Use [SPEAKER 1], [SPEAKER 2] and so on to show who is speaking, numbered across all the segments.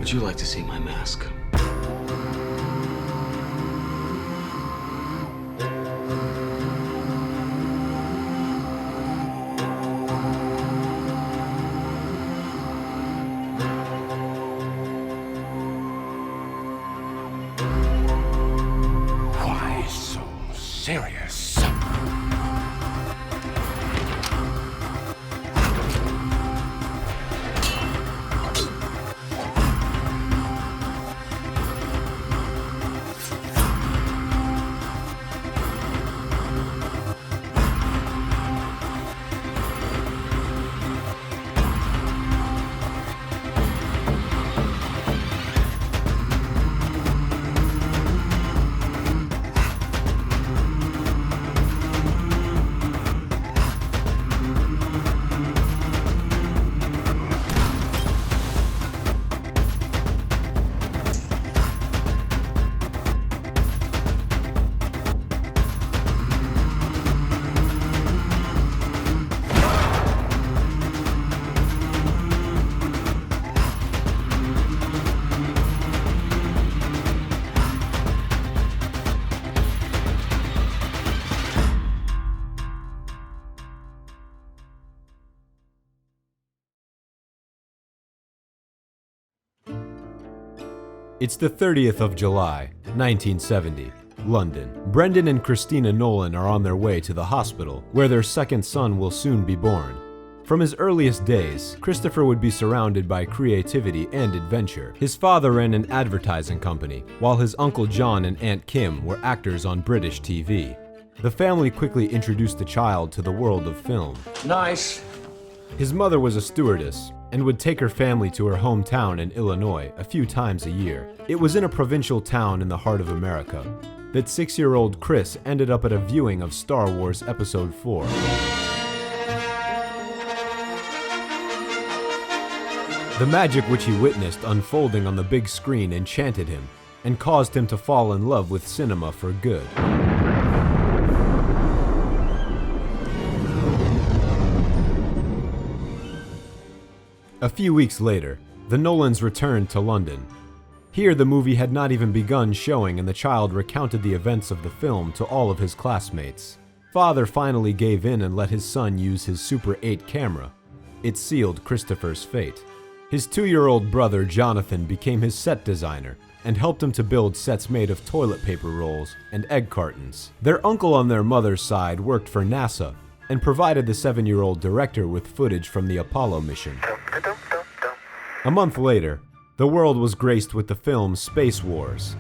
[SPEAKER 1] Would you like to see my mask?
[SPEAKER 2] Why so serious?
[SPEAKER 3] It's the 30th of July, 1970, London. Brendan and Christina Nolan are on their way to the hospital, where their second son will soon be born. From his earliest days, Christopher would be surrounded by creativity and adventure. His father ran an advertising company, while his Uncle John and Aunt Kim were actors on British TV. The family quickly introduced the child to the world of film.
[SPEAKER 1] Nice.
[SPEAKER 3] His mother was a stewardess, and would take her family to her hometown in Illinois a few times a year. It was in a provincial town in the heart of America that 6-year-old Chris ended up at a viewing of Star Wars Episode 4. The magic which he witnessed unfolding on the big screen enchanted him and caused him to fall in love with cinema for good. A few weeks later, the Nolans returned to London. Here the movie had not even begun showing and the child recounted the events of the film to all of his classmates. Father finally gave in and let his son use his Super 8 camera. It sealed Christopher's fate. His 2-year-old brother Jonathan became his set designer and helped him to build sets made of toilet paper rolls and egg cartons. Their uncle on their mother's side worked for NASA and provided the 7-year-old director with footage from the Apollo mission. A month later, the world was graced with the film Space Wars,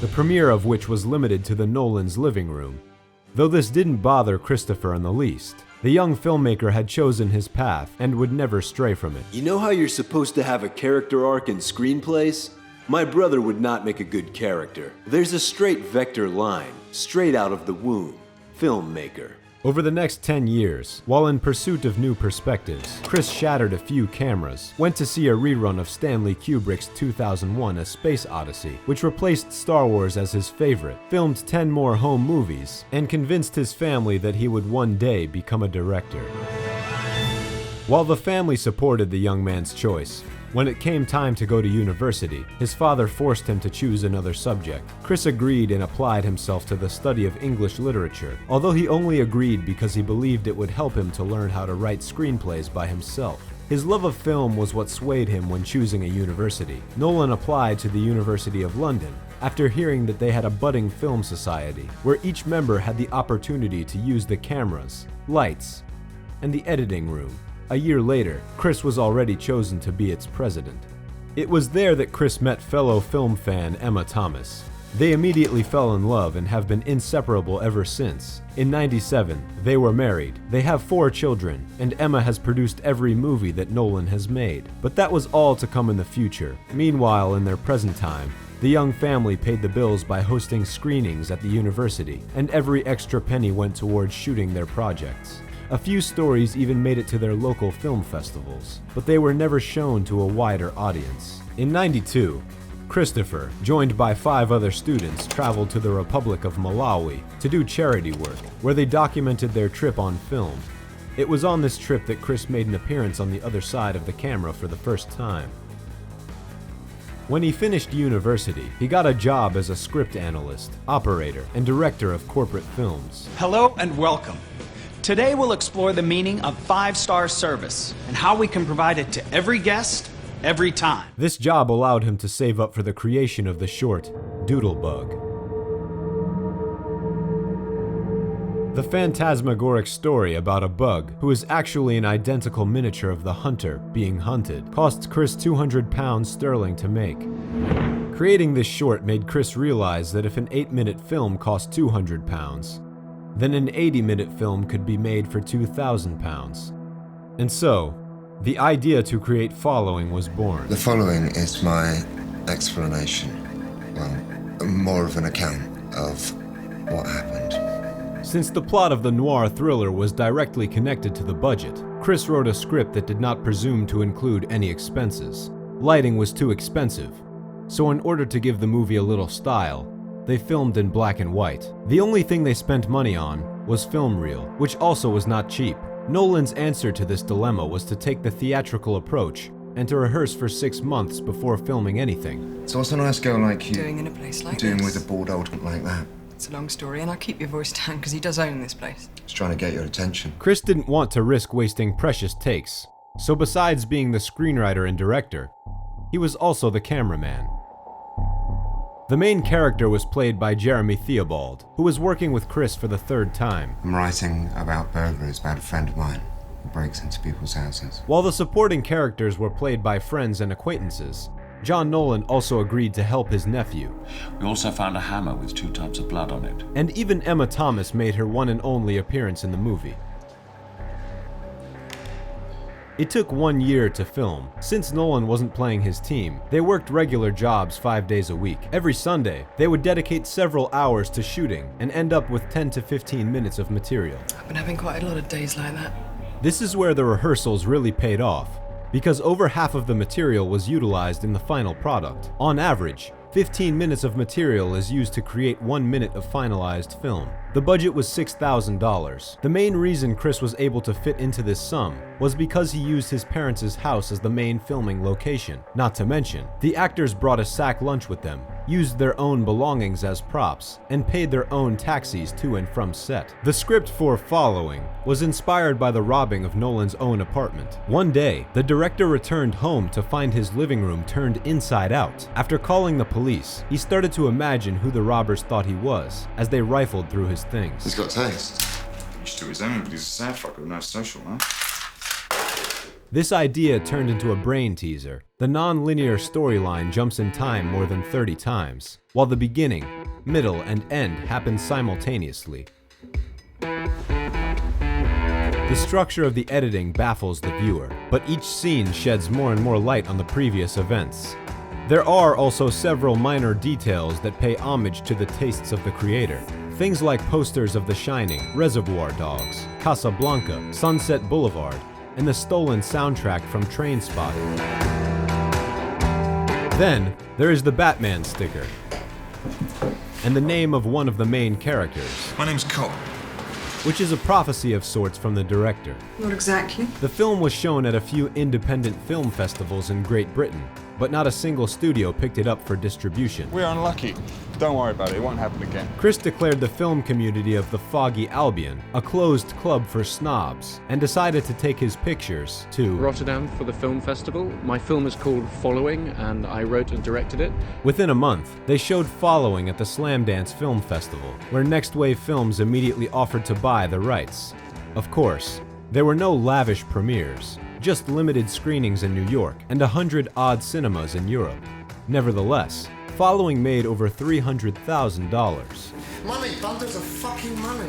[SPEAKER 3] the premiere of which was limited to the Nolans' living room. Though this didn't bother Christopher in the least, the young filmmaker had chosen his path and would never stray from it.
[SPEAKER 4] You know how you're supposed to have a character arc in screenplays? My brother would not make a good character. There's a straight vector line, straight out of the womb. Filmmaker.
[SPEAKER 3] Over the next 10 years, while in pursuit of new perspectives, Chris shattered a few cameras, went to see a rerun of Stanley Kubrick's 2001 A Space Odyssey, which replaced Star Wars as his favorite, filmed 10 more home movies, and convinced his family that he would one day become a director. While the family supported the young man's choice, when it came time to go to university, his father forced him to choose another subject. Chris agreed and applied himself to the study of English literature, although he only agreed because he believed it would help him to learn how to write screenplays by himself. His love of film was what swayed him when choosing a university. Nolan applied to the University of London after hearing that they had a budding film society, where each member had the opportunity to use the cameras, lights, and the editing room. A year later, Chris was already chosen to be its president. It was there that Chris met fellow film fan Emma Thomas. They immediately fell in love and have been inseparable ever since. In '97, they were married. They have 4 children, and Emma has produced every movie that Nolan has made. But that was all to come in the future. Meanwhile, in their present time, the young family paid the bills by hosting screenings at the university, and every extra penny went towards shooting their projects. A few stories even made it to their local film festivals, but they were never shown to a wider audience. In '92, Christopher, joined by 5 other students, traveled to the Republic of Malawi to do charity work, where they documented their trip on film. It was on this trip that Chris made an appearance on the other side of the camera for the first time. When he finished university, he got a job as a script analyst, operator, and director of corporate films.
[SPEAKER 5] Hello and welcome. Today we'll explore the meaning of five-star service and how we can provide it to every guest, every time.
[SPEAKER 3] This job allowed him to save up for the creation of the short, Doodlebug. The phantasmagoric story about a bug, who is actually an identical miniature of the hunter being hunted, cost Chris £200 sterling to make. Creating this short made Chris realize that if an 8-minute film cost £200, then an 80-minute film could be made for £2,000. And so, the idea to create Following was born.
[SPEAKER 6] The following is my explanation. Well, more of an account of what happened.
[SPEAKER 3] Since the plot of the noir thriller was directly connected to the budget, Chris wrote a script that did not presume to include any expenses. Lighting was too expensive, so in order to give the movie a little style, they filmed in black and white. The only thing they spent money on was film reel, which also was not cheap. Nolan's answer to this dilemma was to take the theatrical approach and to rehearse for 6 months before filming anything.
[SPEAKER 6] So what's a nice girl like you
[SPEAKER 7] doing in a place like
[SPEAKER 6] doing
[SPEAKER 7] this?
[SPEAKER 6] with a bald old like that?
[SPEAKER 7] It's a long story, and I'll keep your voice down because he does own this place.
[SPEAKER 6] He's trying to get your attention.
[SPEAKER 3] Chris didn't want to risk wasting precious takes, so besides being the screenwriter and director, he was also the cameraman. The main character was played by Jeremy Theobald, who was working with Chris for the 3rd time.
[SPEAKER 6] I'm writing about burglaries about a friend of mine who breaks into people's houses.
[SPEAKER 3] While the supporting characters were played by friends and acquaintances, John Nolan also agreed to help his nephew.
[SPEAKER 8] We also found a hammer with 2 types of blood on it.
[SPEAKER 3] And even Emma Thomas made her one and only appearance in the movie. It took 1 year to film. Since Nolan wasn't playing his team, they worked regular jobs 5 days a week. Every Sunday, they would dedicate several hours to shooting and end up with 10 to 15 minutes of material.
[SPEAKER 7] I've been having quite a lot of days like that.
[SPEAKER 3] This is where the rehearsals really paid off, because over half of the material was utilized in the final product. On average, 15 minutes of material is used to create 1 minute of finalized film. The budget was $6,000. The main reason Chris was able to fit into this sum was because he used his parents' house as the main filming location. Not to mention, the actors brought a sack lunch with them, used their own belongings as props, and paid their own taxis to and from set. The script for Following was inspired by the robbing of Nolan's own apartment. One day, the director returned home to find his living room turned inside out. After calling the police, he started to imagine who the robbers thought he was as they rifled through his things.
[SPEAKER 6] He's got taste.
[SPEAKER 9] Used to his own, but he's a sad fucker with no social, huh?
[SPEAKER 3] This idea turned into a brain teaser. The non-linear storyline jumps in time more than 30 times, while the beginning, middle, and end happen simultaneously. The structure of the editing baffles the viewer, but each scene sheds more and more light on the previous events. There are also several minor details that pay homage to the tastes of the creator. Things like posters of The Shining, Reservoir Dogs, Casablanca, Sunset Boulevard, and the stolen soundtrack from Trainspotting. Then, there is the Batman sticker, and the name of one of the main characters,
[SPEAKER 9] My name's Kolo.
[SPEAKER 3] which is a prophecy of sorts from the director.
[SPEAKER 7] Not exactly.
[SPEAKER 3] The film was shown at a few independent film festivals in Great Britain, but not a single studio picked it up for distribution.
[SPEAKER 9] We're unlucky. Don't worry about it, it won't happen again.
[SPEAKER 3] Chris declared the film community of the Foggy Albion a closed club for snobs, and decided to take his pictures to
[SPEAKER 10] Rotterdam for the film festival. My film is called Following, and I wrote and directed it.
[SPEAKER 3] Within a month, they showed Following at the Slamdance Film Festival, where Next Wave Films immediately offered to buy the rights. Of course, there were no lavish premieres, just limited screenings in New York and 100-odd cinemas in Europe. Nevertheless, Following made over $300,000.
[SPEAKER 6] Money, bundles of fucking money.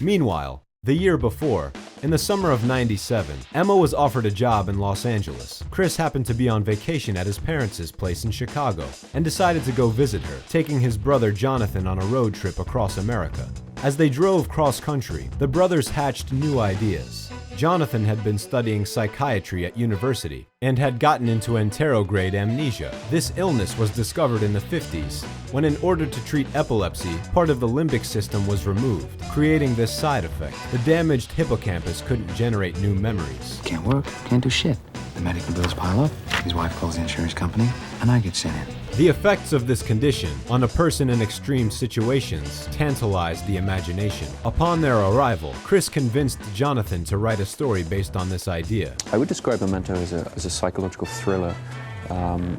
[SPEAKER 3] Meanwhile, the year before, in the summer of '97, Emma was offered a job in Los Angeles. Chris happened to be on vacation at his parents' place in Chicago and decided to go visit her, taking his brother Jonathan on a road trip across America. As they drove cross-country, the brothers hatched new ideas. Jonathan had been studying psychiatry at university and had gotten into anterograde amnesia. This illness was discovered in the 50s, when in order to treat epilepsy, part of the limbic system was removed, creating this side effect. The damaged hippocampus couldn't generate new memories.
[SPEAKER 1] Can't work, can't do shit.
[SPEAKER 11] The medical bills pile up, his wife calls the insurance company, and I get sent in.
[SPEAKER 3] The effects of this condition on a person in extreme situations tantalized the imagination. Upon their arrival, Chris convinced Jonathan to write a story based on this idea.
[SPEAKER 10] I would describe Memento as a psychological thriller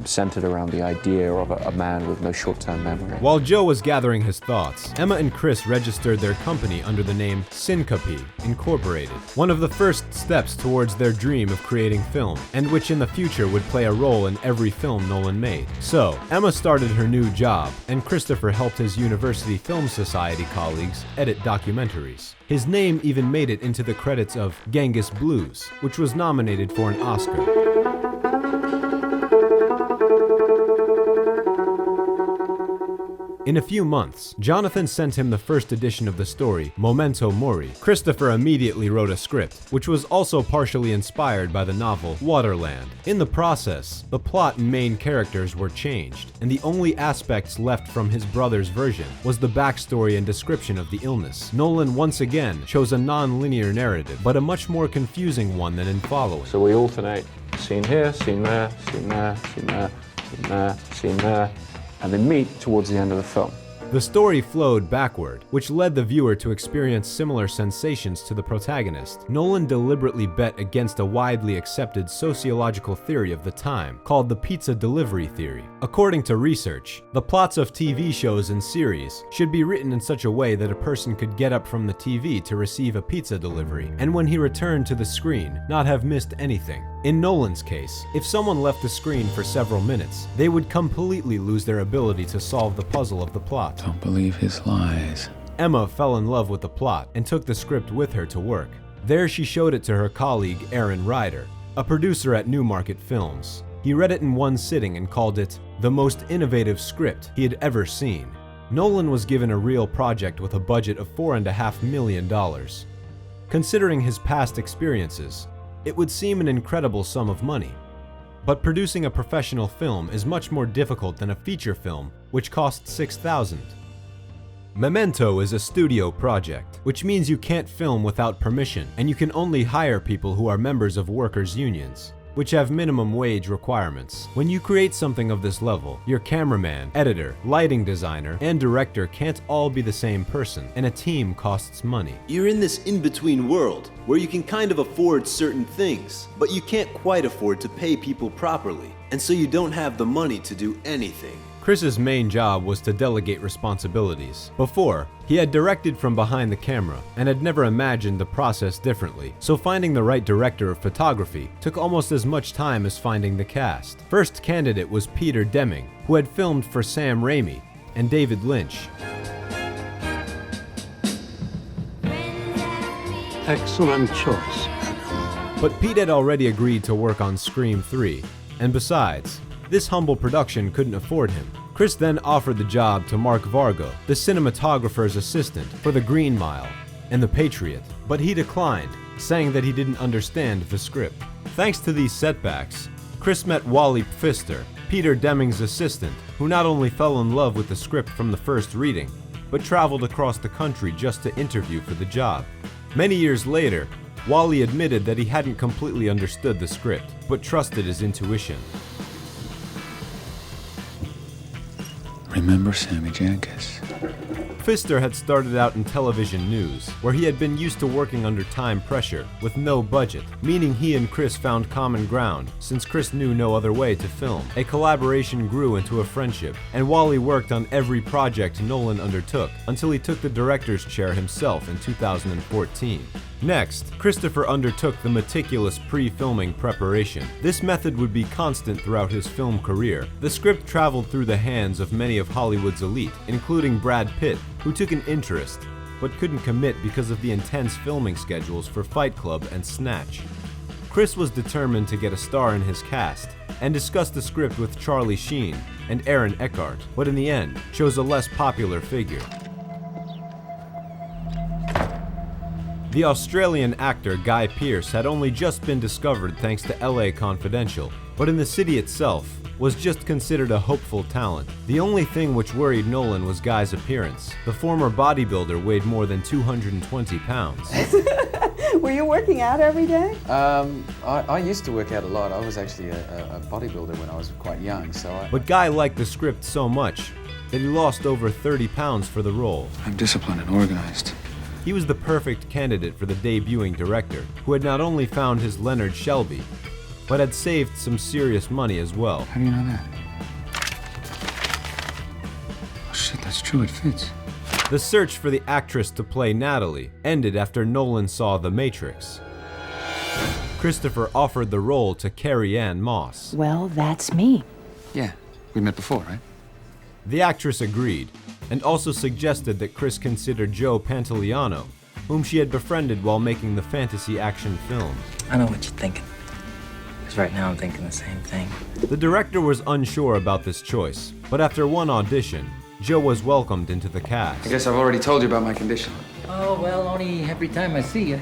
[SPEAKER 10] centered around the idea of a man with no short-term memory.
[SPEAKER 3] While Joe was gathering his thoughts, Emma and Chris registered their company under the name Syncope Incorporated, one of the first steps towards their dream of creating film, and which in the future would play a role in every film Nolan made. So, Emma started her new job, and Christopher helped his University Film Society colleagues edit documentaries. His name even made it into the credits of Genghis Blues, which was nominated for an Oscar. In a few months, Jonathan sent him the first edition of the story, Memento Mori. Christopher immediately wrote a script, which was also partially inspired by the novel Waterland. In the process, the plot and main characters were changed, and the only aspects left from his brother's version was the backstory and description of the illness. Nolan once again chose a non-linear narrative, but a much more confusing one than in following.
[SPEAKER 10] So we alternate scene here, scene there, scene there, scene there, scene there, scene there, and they meet towards the end of the film.
[SPEAKER 3] The story flowed backward, which led the viewer to experience similar sensations to the protagonist. Nolan deliberately bet against a widely accepted sociological theory of the time, called the pizza delivery theory. According to research, the plots of TV shows and series should be written in such a way that a person could get up from the TV to receive a pizza delivery, and when he returned to the screen, not have missed anything. In Nolan's case, if someone left the screen for several minutes, they would completely lose their ability to solve the puzzle of the plot.
[SPEAKER 11] Don't believe his lies.
[SPEAKER 3] Emma fell in love with the plot and took the script with her to work. There she showed it to her colleague Aaron Ryder, a producer at Newmarket Films. He read it in one sitting and called it the most innovative script he had ever seen. Nolan was given a real project with a budget of $4.5 million. Considering his past experiences, it would seem an incredible sum of money. But producing a professional film is much more difficult than a feature film, which costs $6,000. Memento is a studio project, which means you can't film without permission, and you can only hire people who are members of workers' unions, which have minimum wage requirements. When you create something of this level, your cameraman, editor, lighting designer, and director can't all be the same person, and a team costs money.
[SPEAKER 4] You're in this in-between world where you can kind of afford certain things, but you can't quite afford to pay people properly, and so you don't have the money to do anything.
[SPEAKER 3] Chris's main job was to delegate responsibilities. Before, he had directed from behind the camera and had never imagined the process differently, so finding the right director of photography took almost as much time as finding the cast. First candidate was Peter Deming, who had filmed for Sam Raimi and David Lynch.
[SPEAKER 12] Excellent choice.
[SPEAKER 3] But Pete had already agreed to work on Scream 3, and besides, this humble production couldn't afford him. Chris then offered the job to Mark Vargo, the cinematographer's assistant, for The Green Mile and The Patriot, but he declined, saying that he didn't understand the script. Thanks to these setbacks, Chris met Wally Pfister, Peter Deming's assistant, who not only fell in love with the script from the first reading, but traveled across the country just to interview for the job. Many years later, Wally admitted that he hadn't completely understood the script, but trusted his intuition.
[SPEAKER 11] Remember Sammy Jankis?
[SPEAKER 3] Pfister had started out in television news, where he had been used to working under time pressure, with no budget, meaning he and Chris found common ground, since Chris knew no other way to film. A collaboration grew into a friendship, and Wally worked on every project Nolan undertook, until he took the director's chair himself in 2014. Next, Christopher undertook the meticulous pre-filming preparation. This method would be constant throughout his film career. The script traveled through the hands of many of Hollywood's elite, including Brad Pitt, who took an interest, but couldn't commit because of the intense filming schedules for Fight Club and Snatch. Chris was determined to get a star in his cast, and discussed the script with Charlie Sheen and Aaron Eckhart, but in the end, chose a less popular figure. The Australian actor Guy Pearce had only just been discovered thanks to LA Confidential, but in the city itself, was just considered a hopeful talent. The only thing which worried Nolan was Guy's appearance. The former bodybuilder weighed more than 220 pounds.
[SPEAKER 13] Were you working out every day?
[SPEAKER 11] I used to work out a lot. I was actually a bodybuilder when I was quite young, so
[SPEAKER 3] But Guy liked the script so much that he lost over 30 pounds for the role.
[SPEAKER 11] I'm disciplined and organized.
[SPEAKER 3] He was the perfect candidate for the debuting director, who had not only found his Leonard Shelby, but had saved some serious money as well.
[SPEAKER 11] How do you know that? Oh shit, that's true, it fits.
[SPEAKER 3] The search for the actress to play Natalie ended after Nolan saw The Matrix. Christopher offered the role to Carrie-Anne Moss.
[SPEAKER 14] Well, that's me.
[SPEAKER 11] Yeah, we met before, right?
[SPEAKER 3] The actress agreed, and also suggested that Chris consider Joe Pantoliano, whom she had befriended while making the fantasy action film.
[SPEAKER 15] I know what you're thinking. Because right now I'm thinking the same thing.
[SPEAKER 3] The director was unsure about this choice, but after one audition, Joe was welcomed into the cast.
[SPEAKER 11] I guess I've already told you about my condition.
[SPEAKER 15] Oh, well, only every time I see you.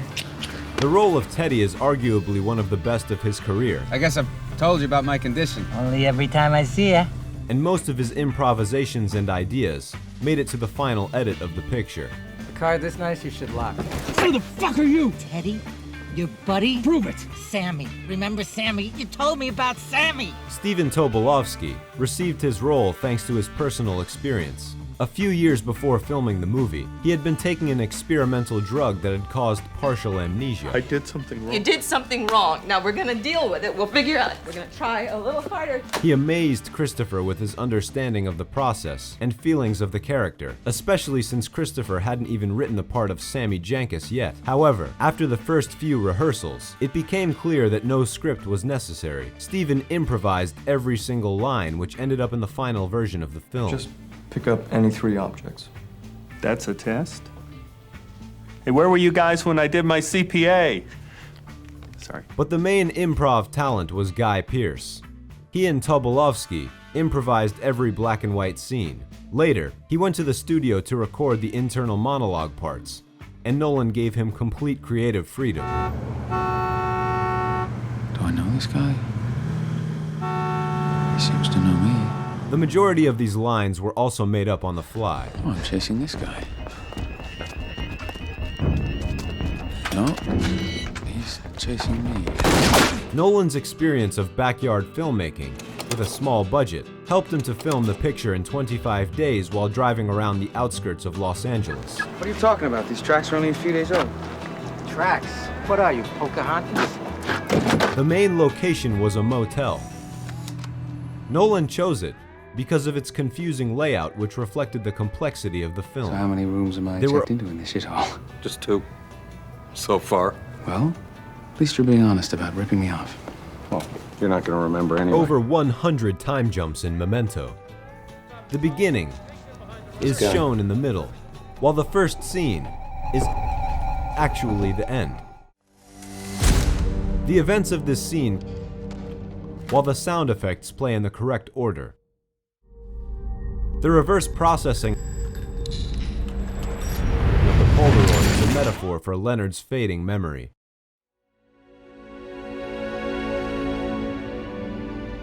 [SPEAKER 3] The role of Teddy is arguably one of the best of his career.
[SPEAKER 11] I guess I've told you about my condition.
[SPEAKER 15] Only every time I see you.
[SPEAKER 3] And most of his improvisations and ideas made it to the final edit of the picture.
[SPEAKER 11] A car this nice you should lock.
[SPEAKER 16] Who the fuck are you?
[SPEAKER 17] Teddy? Your buddy?
[SPEAKER 16] Prove it.
[SPEAKER 17] Sammy. Remember Sammy? You told me about Sammy.
[SPEAKER 3] Steven Tobolowsky received his role thanks to his personal experience. A few years before filming the movie, he had been taking an experimental drug that had caused partial amnesia.
[SPEAKER 18] I did something wrong.
[SPEAKER 7] You did something wrong. Now we're gonna deal with it. We'll figure out. We're gonna try a little harder.
[SPEAKER 3] He amazed Christopher with his understanding of the process and feelings of the character, especially since Christopher hadn't even written the part of Sammy Jankis yet. However, after the first few rehearsals, it became clear that no script was necessary. Steven improvised every single line, which ended up in the final version of the film.
[SPEAKER 18] Just pick up any 3 objects. That's a test? Hey, where were you guys when I did my CPA? Sorry.
[SPEAKER 3] But the main improv talent was Guy Pearce. He and Tobolowsky improvised every black and white scene. Later, he went to the studio to record the internal monologue parts, and Nolan gave him complete creative freedom.
[SPEAKER 11] Do I know this guy? He seems to know me.
[SPEAKER 3] The majority of these lines were also made up on the fly.
[SPEAKER 11] Oh, I'm chasing this guy. No, he's chasing me.
[SPEAKER 3] Nolan's experience of backyard filmmaking, with a small budget, helped him to film the picture in 25 days while driving around the outskirts of Los Angeles.
[SPEAKER 11] What are you talking about? These tracks are only a few days old.
[SPEAKER 15] Tracks? What are you, Pocahontas?
[SPEAKER 3] The main location was a motel. Nolan chose it because of its confusing layout, which reflected the complexity of the film.
[SPEAKER 11] So how many rooms am I checked into in this shithole?
[SPEAKER 18] Just 2. So far.
[SPEAKER 11] Well, at least you're being honest about ripping me off.
[SPEAKER 18] Well, you're not going to remember anyway.
[SPEAKER 3] Over 100 time jumps in Memento. The beginning is shown in the middle, while the first scene is actually the end. The events of this scene, while the sound effects play in the correct order. The reverse processing of the Polaroid is a metaphor for Leonard's fading memory.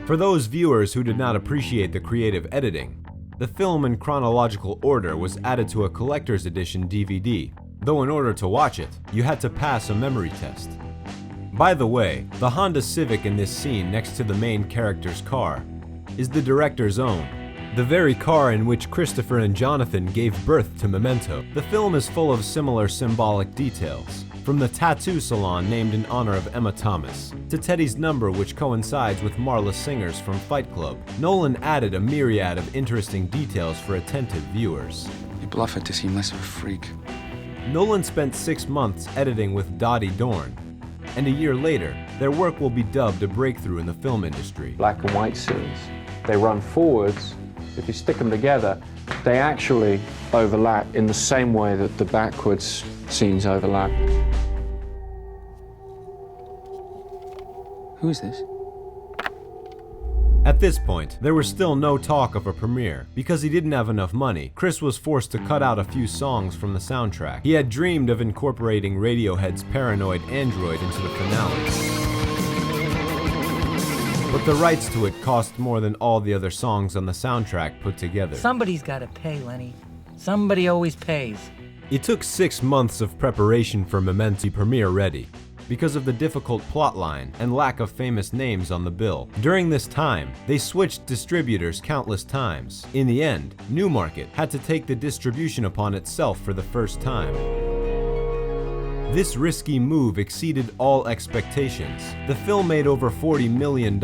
[SPEAKER 3] For those viewers who did not appreciate the creative editing, the film in chronological order was added to a collector's edition DVD, though in order to watch it, you had to pass a memory test. By the way, the Honda Civic in this scene next to the main character's car is the director's own, the very car in which Christopher and Jonathan gave birth to Memento. The film is full of similar symbolic details, from the tattoo salon named in honor of Emma Thomas, to Teddy's number which coincides with Marla Singer's from Fight Club. Nolan added a myriad of interesting details for attentive viewers.
[SPEAKER 11] You bluff it to seem less of a freak.
[SPEAKER 3] Nolan spent 6 months editing with Dottie Dorn, and a year later, their work will be dubbed a breakthrough in the film industry.
[SPEAKER 10] Black and white scenes, they run forwards. If you stick them together, they actually overlap in the same way that the backwards scenes overlap.
[SPEAKER 11] Who is this?
[SPEAKER 3] At this point, there was still no talk of a premiere. Because he didn't have enough money, Chris was forced to cut out a few songs from the soundtrack. He had dreamed of incorporating Radiohead's Paranoid Android into the finale. But the rights to it cost more than all the other songs on the soundtrack put together.
[SPEAKER 15] Somebody's gotta pay, Lenny. Somebody always pays.
[SPEAKER 3] It took 6 months of preparation for Memento to premiere ready, because of the difficult plotline and lack of famous names on the bill. During this time, they switched distributors countless times. In the end, Newmarket had to take the distribution upon itself for the first time. This risky move exceeded all expectations. The film made over $40 million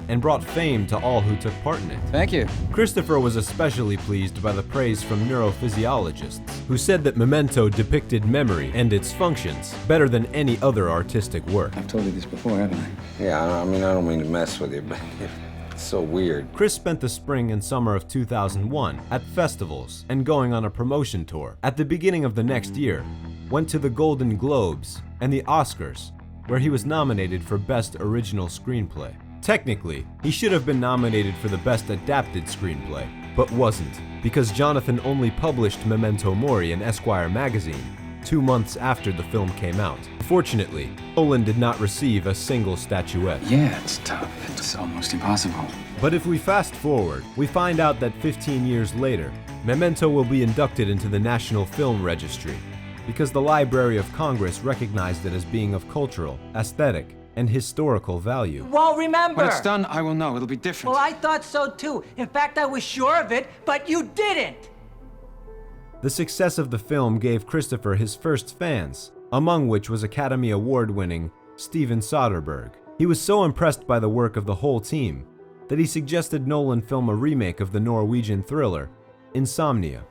[SPEAKER 3] and brought fame to all who took part in it.
[SPEAKER 11] Thank you.
[SPEAKER 3] Christopher was especially pleased by the praise from neurophysiologists, who said that Memento depicted memory and its functions better than any other artistic work.
[SPEAKER 13] I've told you this before, haven't I? Yeah, I mean, I don't mean to mess with you, but it's so weird.
[SPEAKER 3] Chris spent the spring and summer of 2001 at festivals and going on a promotion tour. At the beginning of the next year, went to the Golden Globes and the Oscars, where he was nominated for Best Original Screenplay. Technically, he should have been nominated for the Best Adapted Screenplay, but wasn't, because Jonathan only published Memento Mori in Esquire magazine 2 months after the film came out. Fortunately, Nolan did not receive a single statuette.
[SPEAKER 11] Yeah, it's tough. It's almost impossible.
[SPEAKER 3] But if we fast forward, we find out that 15 years later, Memento will be inducted into the National Film Registry, because the Library of Congress recognized it as being of cultural, aesthetic, and historical value.
[SPEAKER 17] Won't remember.
[SPEAKER 11] When it's done, I will know. It'll be different.
[SPEAKER 17] Well, I thought so too. In fact, I was sure of it, but you didn't.
[SPEAKER 3] The success of the film gave Christopher his first fans, among which was Academy Award-winning Steven Soderbergh. He was so impressed by the work of the whole team that he suggested Nolan film a remake of the Norwegian thriller Insomnia.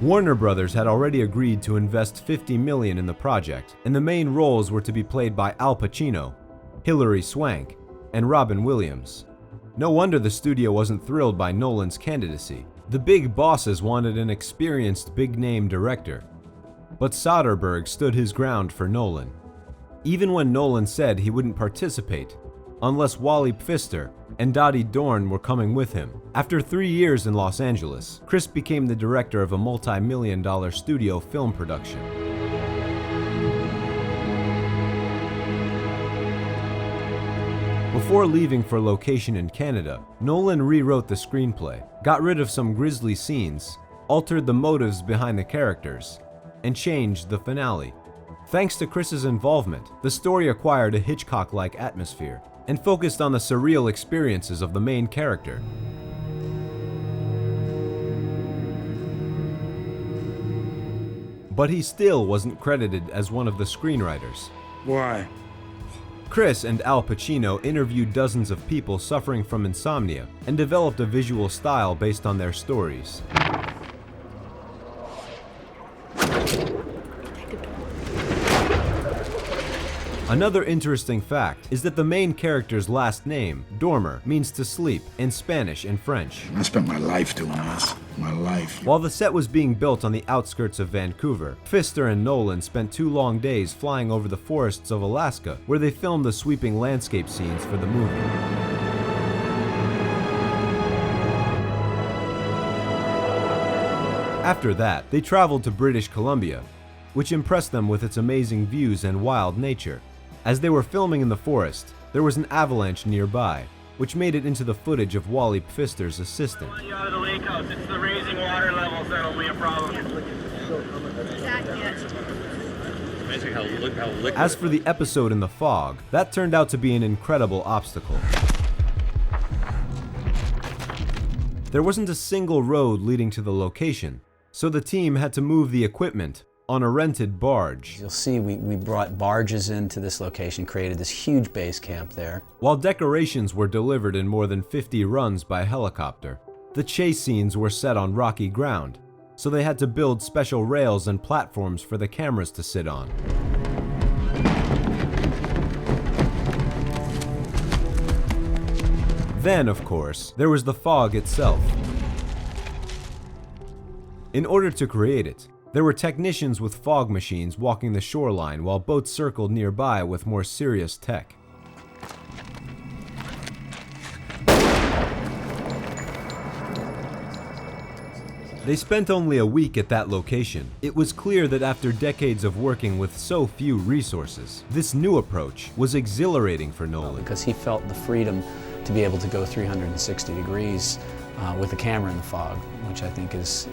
[SPEAKER 3] Warner Brothers had already agreed to invest $50 million in the project, and the main roles were to be played by Al Pacino, Hilary Swank, and Robin Williams. No wonder the studio wasn't thrilled by Nolan's candidacy. The big bosses wanted an experienced big-name director, but Soderbergh stood his ground for Nolan. Even when Nolan said he wouldn't participate unless Wally Pfister and Dottie Dorn were coming with him. After 3 years in Los Angeles, Chris became the director of a multi-million-dollar studio film production. Before leaving for location in Canada, Nolan rewrote the screenplay, got rid of some grisly scenes, altered the motives behind the characters, and changed the finale. Thanks to Chris's involvement, the story acquired a Hitchcock-like atmosphere and focused on the surreal experiences of the main character. But he still wasn't credited as one of the screenwriters.
[SPEAKER 13] Why?
[SPEAKER 3] Chris and Al Pacino interviewed dozens of people suffering from insomnia and developed a visual style based on their stories. Another interesting fact is that the main character's last name, Dormer, means to sleep in Spanish and French.
[SPEAKER 13] I spent my life doing this. My life.
[SPEAKER 3] While the set was being built on the outskirts of Vancouver, Pfister and Nolan spent 2 long days flying over the forests of Alaska, where they filmed the sweeping landscape scenes for the movie. After that, they traveled to British Columbia, which impressed them with its amazing views and wild nature. As they were filming in the forest, there was an avalanche nearby, which made it into the footage of Wally Pfister's assistant.
[SPEAKER 14] You out of the lake house. It's the raising water levels that'll be a problem.
[SPEAKER 3] As for the episode in the fog, that turned out to be an incredible obstacle. There wasn't a single road leading to the location, so the team had to move the equipment on a rented barge.
[SPEAKER 16] You'll see we brought barges into this location, created this huge base camp there.
[SPEAKER 3] While decorations were delivered in more than 50 runs by helicopter, the chase scenes were set on rocky ground, so they had to build special rails and platforms for the cameras to sit on. Then, of course, there was the fog itself. In order to create it, there were technicians with fog machines walking the shoreline while boats circled nearby with more serious tech. They spent only a week at that location. It was clear that after decades of working with so few resources, this new approach was exhilarating for Nolan.
[SPEAKER 16] Because he felt the freedom to be able to go 360 degrees with the camera in the fog, which I think is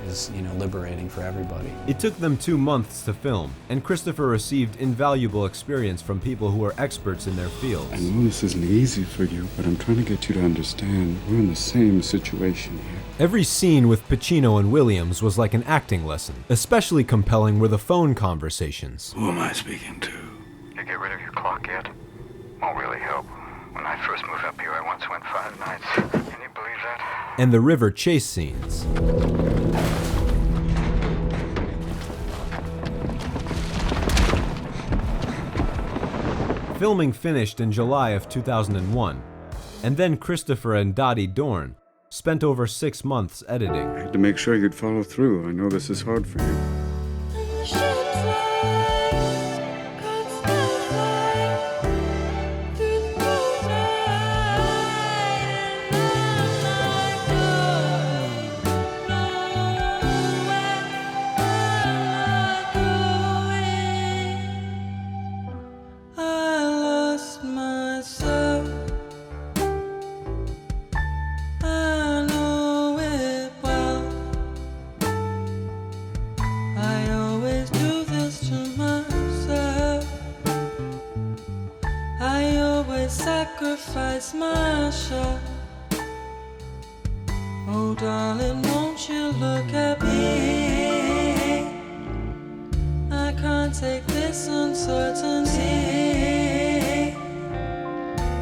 [SPEAKER 16] liberating for everybody.
[SPEAKER 3] It took them 2 months to film, and Christopher received invaluable experience from people who are experts in their fields.
[SPEAKER 19] I know this isn't easy for you, but I'm trying to get you to understand we're in the same situation here.
[SPEAKER 3] Every scene with Pacino and Williams was like an acting lesson. Especially compelling were the phone conversations.
[SPEAKER 19] Who am I speaking to?
[SPEAKER 20] You get rid of your clock yet? Won't really help. When I first moved up here, I once went 5 nights. Can you believe that?
[SPEAKER 3] And the river chase scenes. Filming finished in July of 2001, and then Christopher and Dottie Dorn spent over 6 months editing.
[SPEAKER 19] I had to make sure you'd follow through. I know this is hard for you.
[SPEAKER 21] Sacrifice my shot. Oh darling, won't you look at me? I can't take this uncertainty,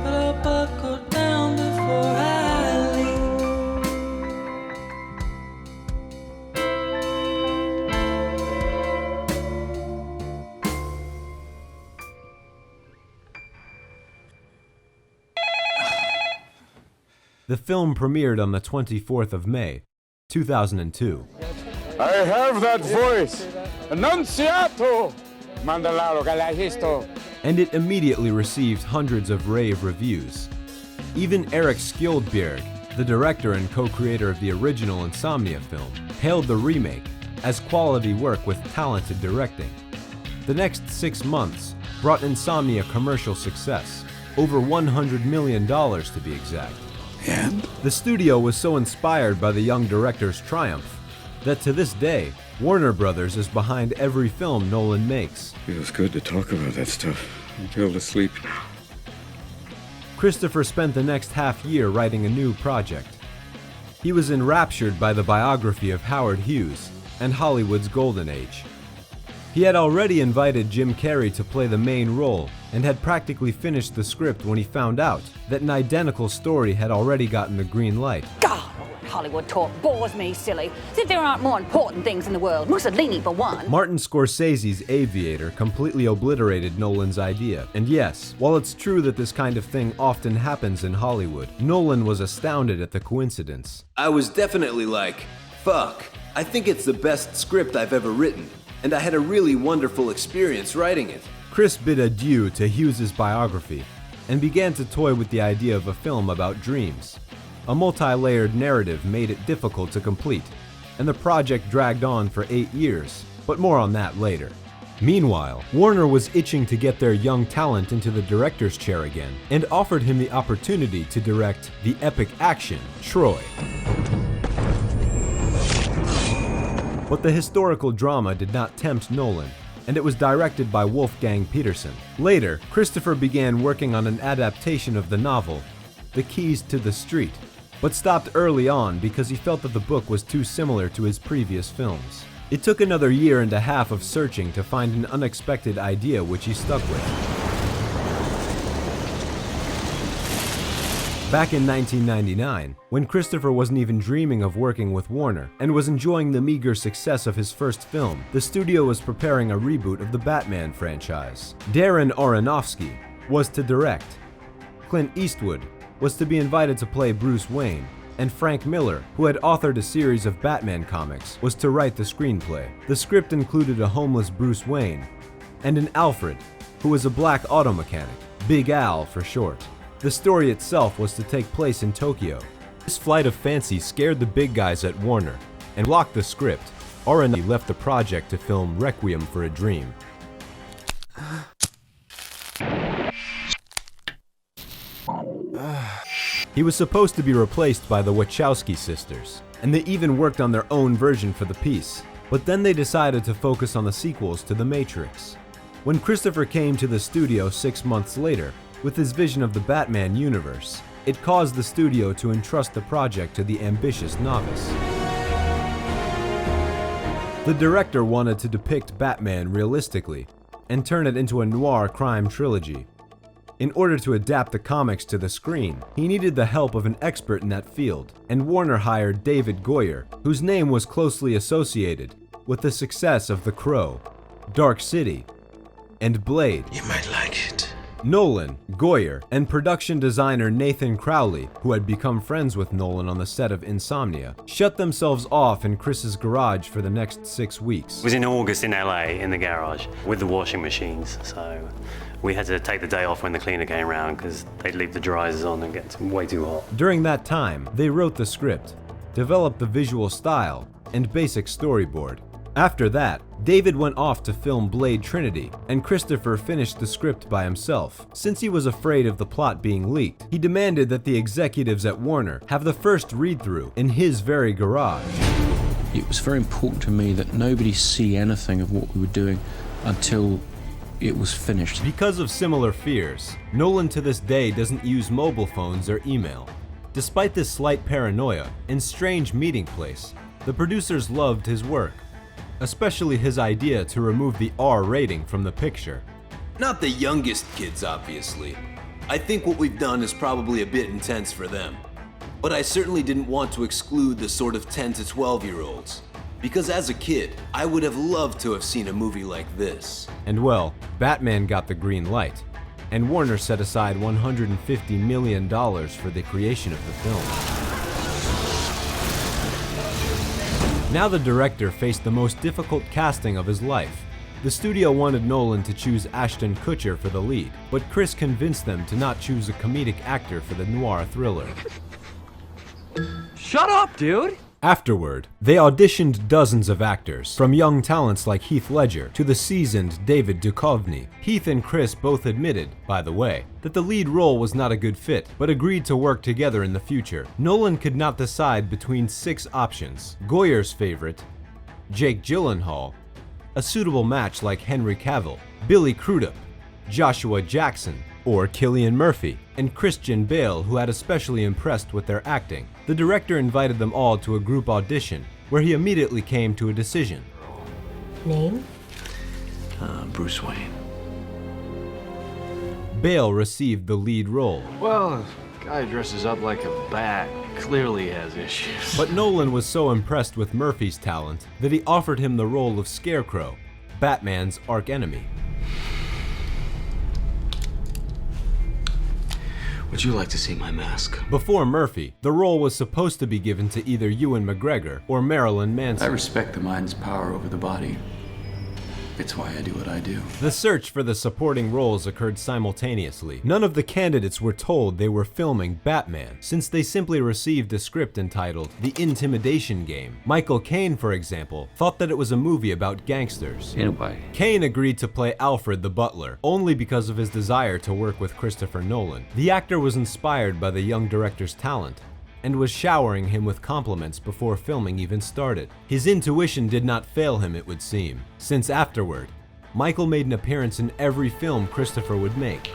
[SPEAKER 21] but I'll buckle down before I leave.
[SPEAKER 3] The film premiered on the 24th of May, 2002.
[SPEAKER 19] I have that voice! Annunziato! Mandalaro Galahisto!
[SPEAKER 3] And it immediately received hundreds of rave reviews. Even Eric Skjoldbjerg, the director and co-creator of the original Insomnia film, hailed the remake as quality work with talented directing. The next 6 months brought Insomnia commercial success, over $100 million to be exact.
[SPEAKER 19] And?
[SPEAKER 3] The studio was so inspired by the young director's triumph that to this day, Warner Brothers is behind every film Nolan makes.
[SPEAKER 19] Feels good to talk about that stuff. I'm able to sleep now.
[SPEAKER 3] Christopher spent the next half year writing a new project. He was enraptured by the biography of Howard Hughes and Hollywood's golden age. He had already invited Jim Carrey to play the main role and had practically finished the script when he found out that an identical story had already gotten the green light.
[SPEAKER 22] God, all that Hollywood talk bores me silly. As if there aren't more important things in the world. Mussolini for one.
[SPEAKER 3] Martin Scorsese's Aviator completely obliterated Nolan's idea. And yes, while it's true that this kind of thing often happens in Hollywood, Nolan was astounded at the coincidence.
[SPEAKER 4] I was definitely like, fuck, I think it's the best script I've ever written. And I had a really wonderful experience writing it.
[SPEAKER 3] Chris bid adieu to Hughes' biography and began to toy with the idea of a film about dreams. A multi-layered narrative made it difficult to complete, and the project dragged on for 8 years, but more on that later. Meanwhile, Warner was itching to get their young talent into the director's chair again, and offered him the opportunity to direct the epic action, Troy. But the historical drama did not tempt Nolan, and it was directed by Wolfgang Petersen. Later, Christopher began working on an adaptation of the novel, The Keys to the Street, but stopped early on because he felt that the book was too similar to his previous films. It took another year and a half of searching to find an unexpected idea which he stuck with. Back in 1999, when Christopher wasn't even dreaming of working with Warner and was enjoying the meager success of his first film, the studio was preparing a reboot of the Batman franchise. Darren Aronofsky was to direct. Clint Eastwood was to be invited to play Bruce Wayne, and Frank Miller, who had authored a series of Batman comics, was to write the screenplay. The script included a homeless Bruce Wayne and an Alfred, who was a black auto mechanic, Big Al for short. The story itself was to take place in Tokyo. This flight of fancy scared the big guys at Warner and blocked the script. Aronofsky left the project to film Requiem for a Dream. He was supposed to be replaced by the Wachowski sisters, and they even worked on their own version for the piece. But then they decided to focus on the sequels to The Matrix. When Christopher came to the studio 6 months later, with his vision of the Batman universe, it caused the studio to entrust the project to the ambitious novice. The director wanted to depict Batman realistically and turn it into a noir crime trilogy. In order to adapt the comics to the screen, he needed the help of an expert in that field, and Warner hired David Goyer, whose name was closely associated with the success of The Crow, Dark City, and Blade.
[SPEAKER 1] You might like it.
[SPEAKER 3] Nolan, Goyer, and production designer Nathan Crowley, who had become friends with Nolan on the set of Insomnia, shut themselves off in Chris's garage for the next 6 weeks.
[SPEAKER 2] It was in August in LA, in the garage, with the washing machines, so we had to take the day off when the cleaner came around because they'd leave the dryers on and get way too hot.
[SPEAKER 3] During that time, they wrote the script, developed the visual style, and basic storyboard. After that, David went off to film Blade Trinity, and Christopher finished the script by himself. Since he was afraid of the plot being leaked, he demanded that the executives at Warner have the first read-through in his very garage.
[SPEAKER 10] It was very important to me that nobody see anything of what we were doing until it was finished.
[SPEAKER 3] Because of similar fears, Nolan to this day doesn't use mobile phones or email. Despite this slight paranoia and strange meeting place, the producers loved his work, especially his idea to remove the R rating from the picture.
[SPEAKER 4] Not the youngest kids, obviously. I think what we've done is probably a bit intense for them. But I certainly didn't want to exclude the sort of 10 to 12-year-olds. Because as a kid, I would have loved to have seen a movie like this.
[SPEAKER 3] And well, Batman got the green light, and Warner set aside $150 million for the creation of the film. Now the director faced the most difficult casting of his life. The studio wanted Nolan to choose Ashton Kutcher for the lead, but Chris convinced them to not choose a comedic actor for the noir thriller.
[SPEAKER 5] Shut up, dude!
[SPEAKER 3] Afterward, they auditioned dozens of actors, from young talents like Heath Ledger to the seasoned David Duchovny. Heath and Chris both admitted, by the way, that the lead role was not a good fit, but agreed to work together in the future. Nolan could not decide between 6 options. Goyer's favorite, Jake Gyllenhaal, a suitable match like Henry Cavill, Billy Crudup, Joshua Jackson, or Cillian Murphy, and Christian Bale, who had especially impressed with their acting. The director invited them all to a group audition, where he immediately came to a decision.
[SPEAKER 23] Name?
[SPEAKER 1] Bruce Wayne.
[SPEAKER 3] Bale received the lead role.
[SPEAKER 5] Well, a guy dresses up like a bat clearly has issues.
[SPEAKER 3] But Nolan was so impressed with Murphy's talent that he offered him the role of Scarecrow, Batman's arch-enemy.
[SPEAKER 1] Would you like to see my mask?
[SPEAKER 3] Before Murphy, the role was supposed to be given to either Ewan McGregor or Marilyn Manson.
[SPEAKER 24] I respect the mind's power over the body. It's why I do what I do.
[SPEAKER 3] The search for the supporting roles occurred simultaneously. None of the candidates were told they were filming Batman, since they simply received a script entitled The Intimidation Game. Michael Caine, for example, thought that it was a movie about gangsters.
[SPEAKER 24] Anyway.
[SPEAKER 3] Caine agreed to play Alfred the Butler, only because of his desire to work with Christopher Nolan. The actor was inspired by the young director's talent, and was showering him with compliments before filming even started. His intuition did not fail him, it would seem, since afterward, Michael made an appearance in every film Christopher would make.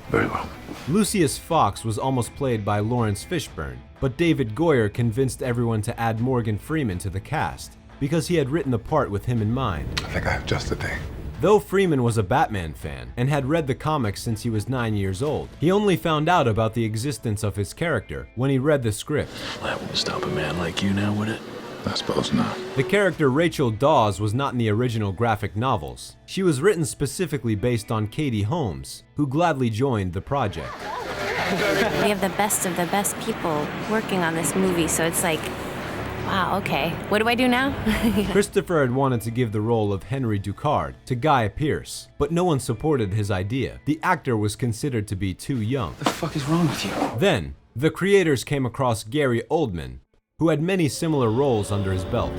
[SPEAKER 1] Very well.
[SPEAKER 3] Lucius Fox was almost played by Lawrence Fishburne, but David Goyer convinced everyone to add Morgan Freeman to the cast, because he had written the part with him in mind.
[SPEAKER 25] I think I have just the thing.
[SPEAKER 3] Though Freeman was a Batman fan and had read the comics since he was 9 years old, he only found out about the existence of his character when he read the script.
[SPEAKER 1] That won't stop a man like you now, would it?
[SPEAKER 25] I suppose not.
[SPEAKER 3] The character Rachel Dawes was not in the original graphic novels. She was written specifically based on Katie Holmes, who gladly joined the project.
[SPEAKER 23] We have the best of the best people working on this movie, so it's like, wow, okay. What do I do now?
[SPEAKER 3] Christopher had wanted to give the role of Henry Ducard to Guy Pearce, but no one supported his idea. The actor was considered to be too young.
[SPEAKER 24] What the fuck is wrong with you?
[SPEAKER 3] Then, the creators came across Gary Oldman, who had many similar roles under his belt.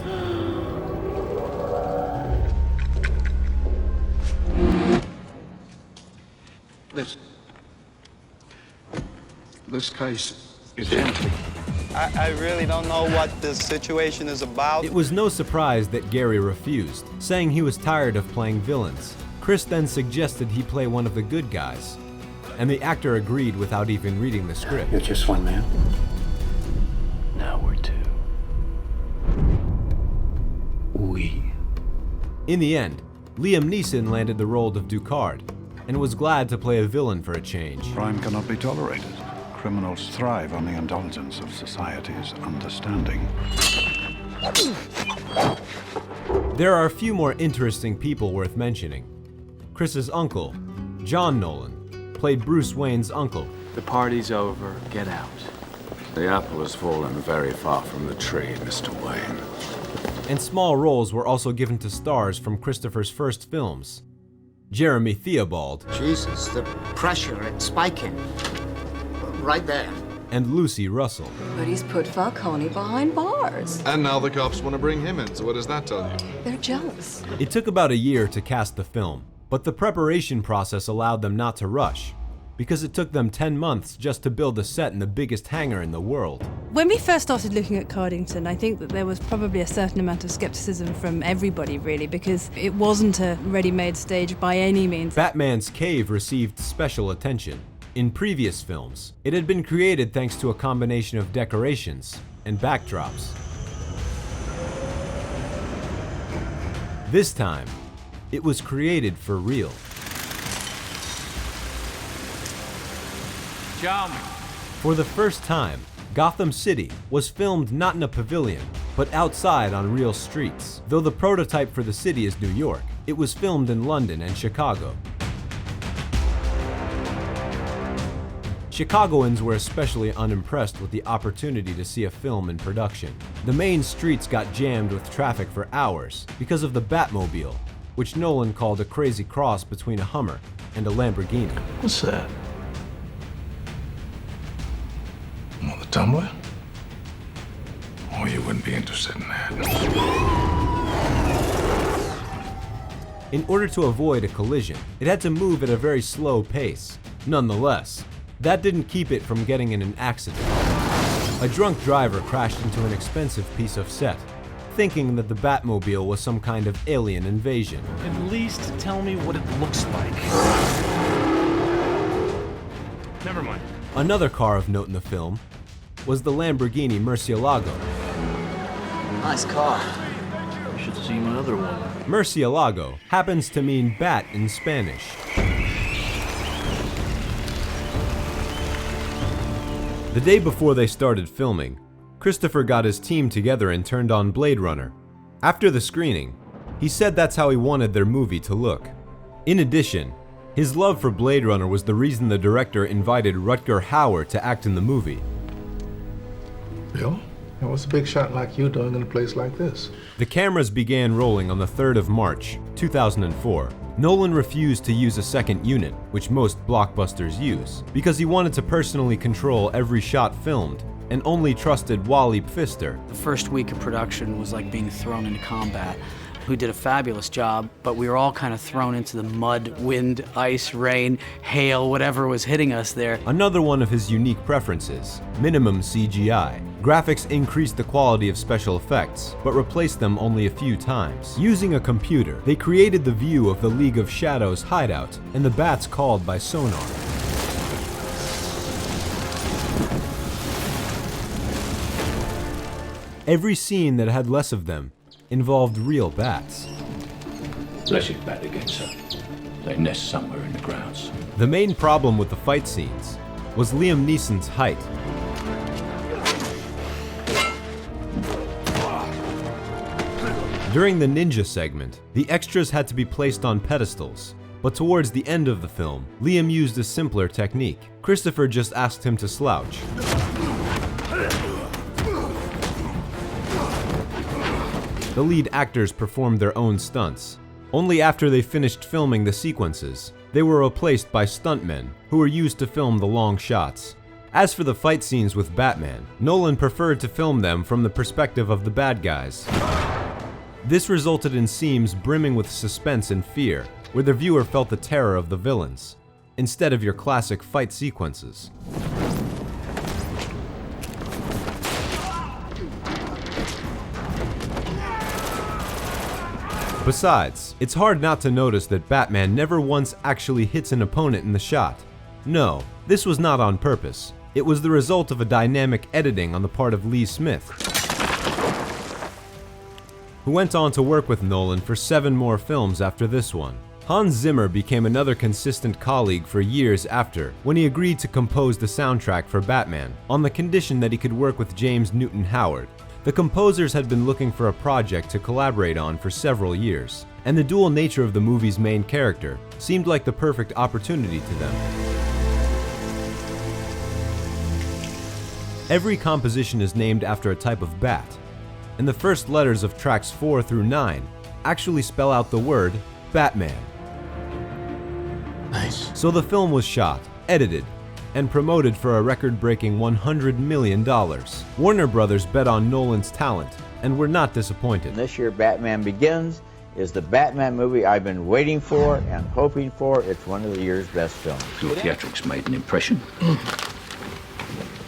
[SPEAKER 25] This guy's is empty.
[SPEAKER 6] I really don't know what this situation is about.
[SPEAKER 3] It was no surprise that Gary refused, saying he was tired of playing villains. Chris then suggested he play one of the good guys, and the actor agreed without even reading the script.
[SPEAKER 24] You're just one man.
[SPEAKER 1] Now we're two. We.
[SPEAKER 3] In the end, Liam Neeson landed the role of Ducard, and was glad to play a villain for a change.
[SPEAKER 25] Crime cannot be tolerated. Criminals thrive on the indulgence of society's understanding.
[SPEAKER 3] There are a few more interesting people worth mentioning. Chris's uncle, John Nolan, played Bruce Wayne's uncle.
[SPEAKER 5] The party's over. Get out.
[SPEAKER 25] The apple has fallen very far from the tree, Mr. Wayne.
[SPEAKER 3] And small roles were also given to stars from Christopher's first films. Jeremy Theobald.
[SPEAKER 17] Jesus, the pressure, it's spiking. Right there.
[SPEAKER 3] And Lucy Russell.
[SPEAKER 7] But he's put Falcone behind bars.
[SPEAKER 8] And now the cops want to bring him in, so what does that tell you?
[SPEAKER 7] They're jealous.
[SPEAKER 3] It took about a year to cast the film, but the preparation process allowed them not to rush, because it took them 10 months just to build a set in the biggest hangar in the world.
[SPEAKER 9] When we first started looking at Cardington, I think that there was probably a certain amount of skepticism from everybody, really, because it wasn't a ready-made stage by any means.
[SPEAKER 3] Batman's cave received special attention. In previous films, it had been created thanks to a combination of decorations and backdrops. This time, it was created for real.
[SPEAKER 18] Charming.
[SPEAKER 3] For the first time, Gotham City was filmed not in a pavilion, but outside on real streets. Though the prototype for the city is New York, it was filmed in London and Chicago. Chicagoans were especially unimpressed with the opportunity to see a film in production. The main streets got jammed with traffic for hours because of the Batmobile, which Nolan called a crazy cross between a Hummer and a Lamborghini.
[SPEAKER 1] What's that?
[SPEAKER 25] Want the tumbler? Or you wouldn't be interested in that.
[SPEAKER 3] In order to avoid a collision, it had to move at a very slow pace. Nonetheless, that didn't keep it from getting in an accident. A drunk driver crashed into an expensive piece of set, thinking that the Batmobile was some kind of alien invasion.
[SPEAKER 1] At least tell me what it looks like.
[SPEAKER 18] Never mind.
[SPEAKER 3] Another car of note in the film was the Lamborghini Murcielago.
[SPEAKER 17] Nice car.
[SPEAKER 1] You should see my other one.
[SPEAKER 3] Murcielago happens to mean bat in Spanish. The day before they started filming, Christopher got his team together and turned on Blade Runner. After the screening, he said that's how he wanted their movie to look. In addition, his love for Blade Runner was the reason the director invited Rutger Hauer to act in the movie.
[SPEAKER 25] Bill, what's a big shot like you doing in a place like this?
[SPEAKER 3] The cameras began rolling on the 3rd of March, 2004. Nolan refused to use a second unit, which most blockbusters use, because he wanted to personally control every shot filmed and only trusted Wally Pfister.
[SPEAKER 12] The first week of production was like being thrown into combat. Who did a fabulous job, but we were all kind of thrown into the mud, wind, ice, rain, hail, whatever was hitting us there.
[SPEAKER 3] Another one of his unique preferences, minimum CGI. Graphics increased the quality of special effects, but replaced them only a few times. Using a computer, they created the view of the League of Shadows hideout and the bats called by sonar. Every scene that had less of them involved real bats.
[SPEAKER 1] Blessed bat again, sir. They nest somewhere in the grounds.
[SPEAKER 3] The main problem with the fight scenes was Liam Neeson's height. During the ninja segment, the extras had to be placed on pedestals, but towards the end of the film, Liam used a simpler technique. Christopher just asked him to slouch. The lead actors performed their own stunts. Only after they finished filming the sequences, they were replaced by stuntmen who were used to film the long shots. As for the fight scenes with Batman, Nolan preferred to film them from the perspective of the bad guys. This resulted in scenes brimming with suspense and fear, where the viewer felt the terror of the villains, instead of your classic fight sequences. Besides, it's hard not to notice that Batman never once actually hits an opponent in the shot. No, this was not on purpose. It was the result of a dynamic editing on the part of Lee Smith, who went on to work with Nolan for 7 more films after this one. Hans Zimmer became another consistent colleague for years after, when he agreed to compose the soundtrack for Batman, on the condition that he could work with James Newton Howard. The composers had been looking for a project to collaborate on for several years, and the dual nature of the movie's main character seemed like the perfect opportunity to them. Every composition is named after a type of bat, and the first letters of tracks 4 through 9 actually spell out the word Batman.
[SPEAKER 1] Nice.
[SPEAKER 3] So the film was shot, edited, and promoted for a record-breaking $100 million. Warner Brothers bet on Nolan's talent and were not disappointed.
[SPEAKER 11] This year, Batman Begins is the Batman movie I've been waiting for and hoping for. It's one of the year's best films.
[SPEAKER 1] Your theatrics made an impression.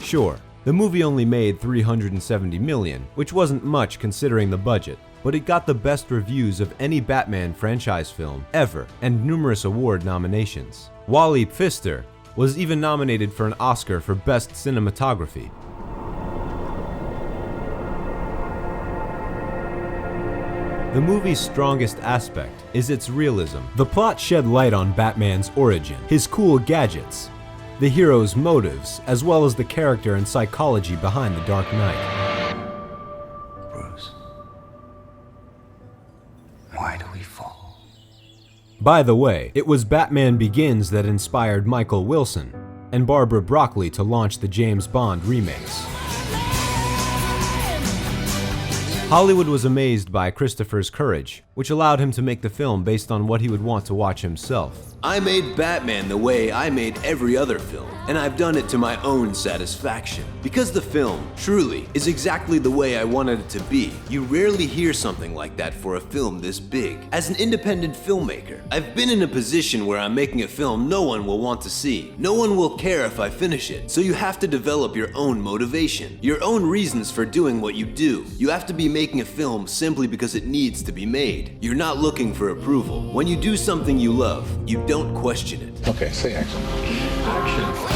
[SPEAKER 3] Sure, the movie only made $370 million, which wasn't much considering the budget, but it got the best reviews of any Batman franchise film ever and numerous award nominations. Wally Pfister was even nominated for an Oscar for Best Cinematography. The movie's strongest aspect is its realism. The plot shed light on Batman's origin, his cool gadgets, the hero's motives, as well as the character and psychology behind the Dark Knight.
[SPEAKER 1] Bruce, why do we fall?
[SPEAKER 3] By the way, it was Batman Begins that inspired Michael Wilson and Barbara Broccoli to launch the James Bond remakes. Hollywood was amazed by Christopher's courage, which allowed him to make the film based on what he would want to watch himself.
[SPEAKER 4] I made Batman the way I made every other film, and I've done it to my own satisfaction. Because the film, truly, is exactly the way I wanted it to be. You rarely hear something like that for a film this big. As an independent filmmaker, I've been in a position where I'm making a film no one will want to see. No one will care if I finish it, so you have to develop your own motivation, your own reasons for doing what you do. You have to be making a film simply because it needs to be made. You're not looking for approval. When you do something you love, you don't question it.
[SPEAKER 1] Okay, say action. Action.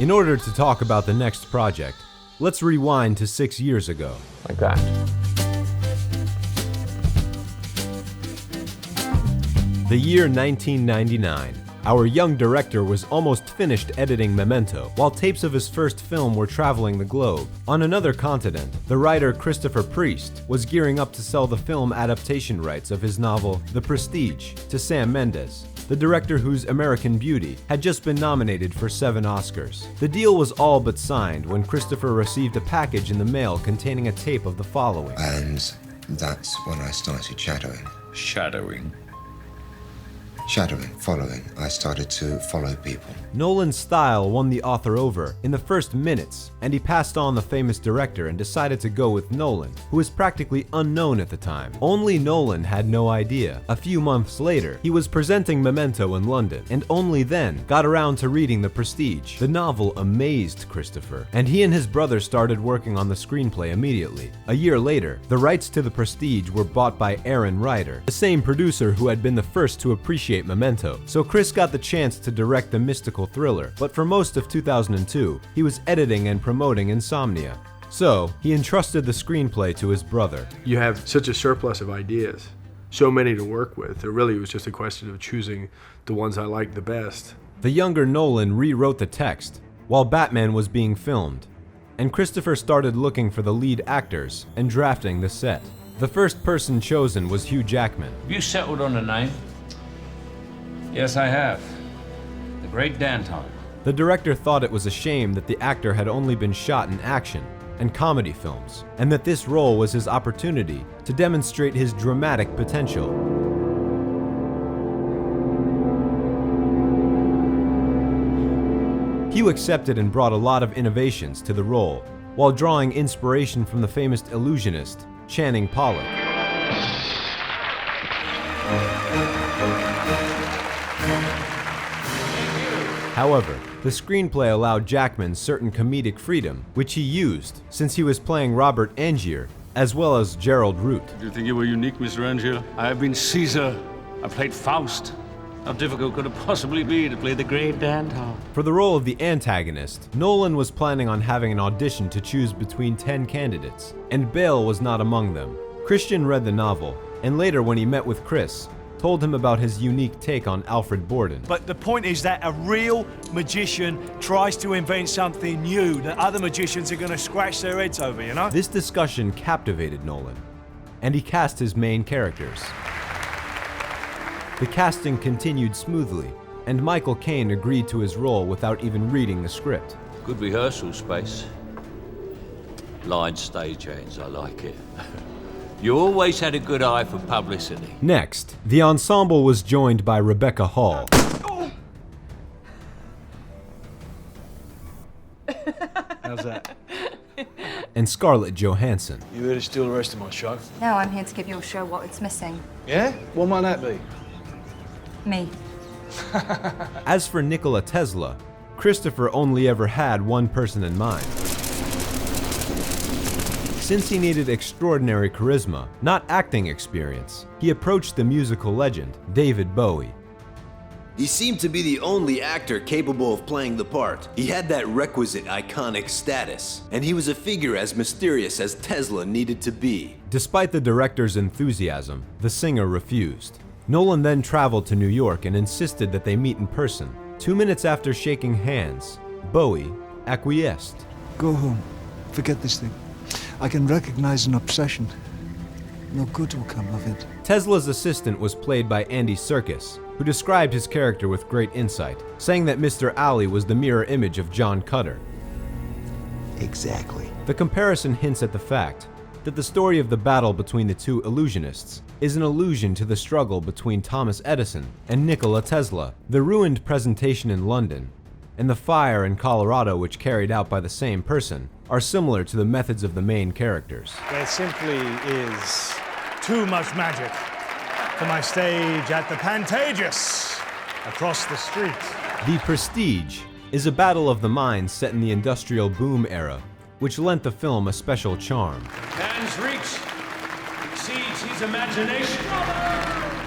[SPEAKER 3] In order to talk about the next project, let's rewind to 6 years ago.
[SPEAKER 10] Like that.
[SPEAKER 3] The year 1999. Our young director was almost finished editing Memento, while tapes of his first film were traveling the globe. On another continent, the writer Christopher Priest was gearing up to sell the film adaptation rights of his novel The Prestige to Sam Mendes, the director whose American Beauty had just been nominated for 7 Oscars. The deal was all but signed when Christopher received a package in the mail containing a tape of the following.
[SPEAKER 13] And that's when I started shadowing.
[SPEAKER 1] Shadowing?
[SPEAKER 13] Shadowing, following. I started to follow people.
[SPEAKER 3] Nolan's style won the author over in the first minutes, and he passed on the famous director and decided to go with Nolan, who was practically unknown at the time. Only Nolan had no idea. A few months later, he was presenting Memento in London, and only then got around to reading The Prestige. The novel amazed Christopher, and he and his brother started working on the screenplay immediately. A year later, the rights to The Prestige were bought by Aaron Ryder, the same producer who had been the first to appreciate Memento, so Chris got the chance to direct the mystical thriller, but for most of 2002, he was editing and promoting Insomnia. So, he entrusted the screenplay to his brother.
[SPEAKER 14] You have such a surplus of ideas, so many to work with. It really was just a question of choosing the ones I liked the best.
[SPEAKER 3] The younger Nolan rewrote the text while Batman was being filmed, and Christopher started looking for the lead actors and drafting the set. The first person chosen was Hugh Jackman.
[SPEAKER 1] Have you settled on a name?
[SPEAKER 15] Yes, I have. The great Danton.
[SPEAKER 3] The director thought it was a shame that the actor had only been shot in action and comedy films, and that this role was his opportunity to demonstrate his dramatic potential. Hugh accepted and brought a lot of innovations to the role, while drawing inspiration from the famous illusionist, Channing Pollock. However, the screenplay allowed Jackman certain comedic freedom, which he used, since he was playing Robert Angier, as well as Gerald Root.
[SPEAKER 16] Do you think you were unique, Mr. Angier? I have been Caesar. I played Faust. How difficult could it possibly be to play the great Danton?
[SPEAKER 3] For the role of the antagonist, Nolan was planning on having an audition to choose between 10 candidates, and Bale was not among them. Christian read the novel, and later when he met with Chris, told him about his unique take on Alfred Borden.
[SPEAKER 19] But the point is that a real magician tries to invent something new that other magicians are going to scratch their heads over, you know?
[SPEAKER 3] This discussion captivated Nolan, and he cast his main characters. The casting continued smoothly, and Michael Caine agreed to his role without even reading the script.
[SPEAKER 20] Good rehearsal space. Line stagehands, I like it. You always had a good eye for publicity.
[SPEAKER 3] Next, the ensemble was joined by Rebecca Hall.
[SPEAKER 19] How's that?
[SPEAKER 3] And Scarlett Johansson.
[SPEAKER 19] You here to steal the rest of my show?
[SPEAKER 21] No, I'm here to give your show what it's missing.
[SPEAKER 19] Yeah? What might that be?
[SPEAKER 21] Me.
[SPEAKER 3] As for Nikola Tesla, Christopher only ever had one person in mind. Since he needed extraordinary charisma, not acting experience, he approached the musical legend, David Bowie.
[SPEAKER 4] He seemed to be the only actor capable of playing the part. He had that requisite iconic status, and he was a figure as mysterious as Tesla needed to be.
[SPEAKER 3] Despite the director's enthusiasm, the singer refused. Nolan then traveled to New York and insisted that they meet in person. 2 minutes after shaking hands, Bowie acquiesced.
[SPEAKER 26] Go home. Forget this thing. I can recognize an obsession. No good will come of it.
[SPEAKER 3] Tesla's assistant was played by Andy Serkis, who described his character with great insight, saying that Mr. Alley was the mirror image of John Cutter.
[SPEAKER 26] Exactly.
[SPEAKER 3] The comparison hints at the fact that the story of the battle between the two illusionists is an allusion to the struggle between Thomas Edison and Nikola Tesla, the ruined presentation in London, and the fire in Colorado which carried out by the same person, are similar to the methods of the main characters.
[SPEAKER 19] There simply is too much magic for my stage at the Pantages across the street.
[SPEAKER 3] The Prestige is a battle of the minds set in the industrial boom era, which lent the film a special charm.
[SPEAKER 15] Man's reach exceeds his imagination.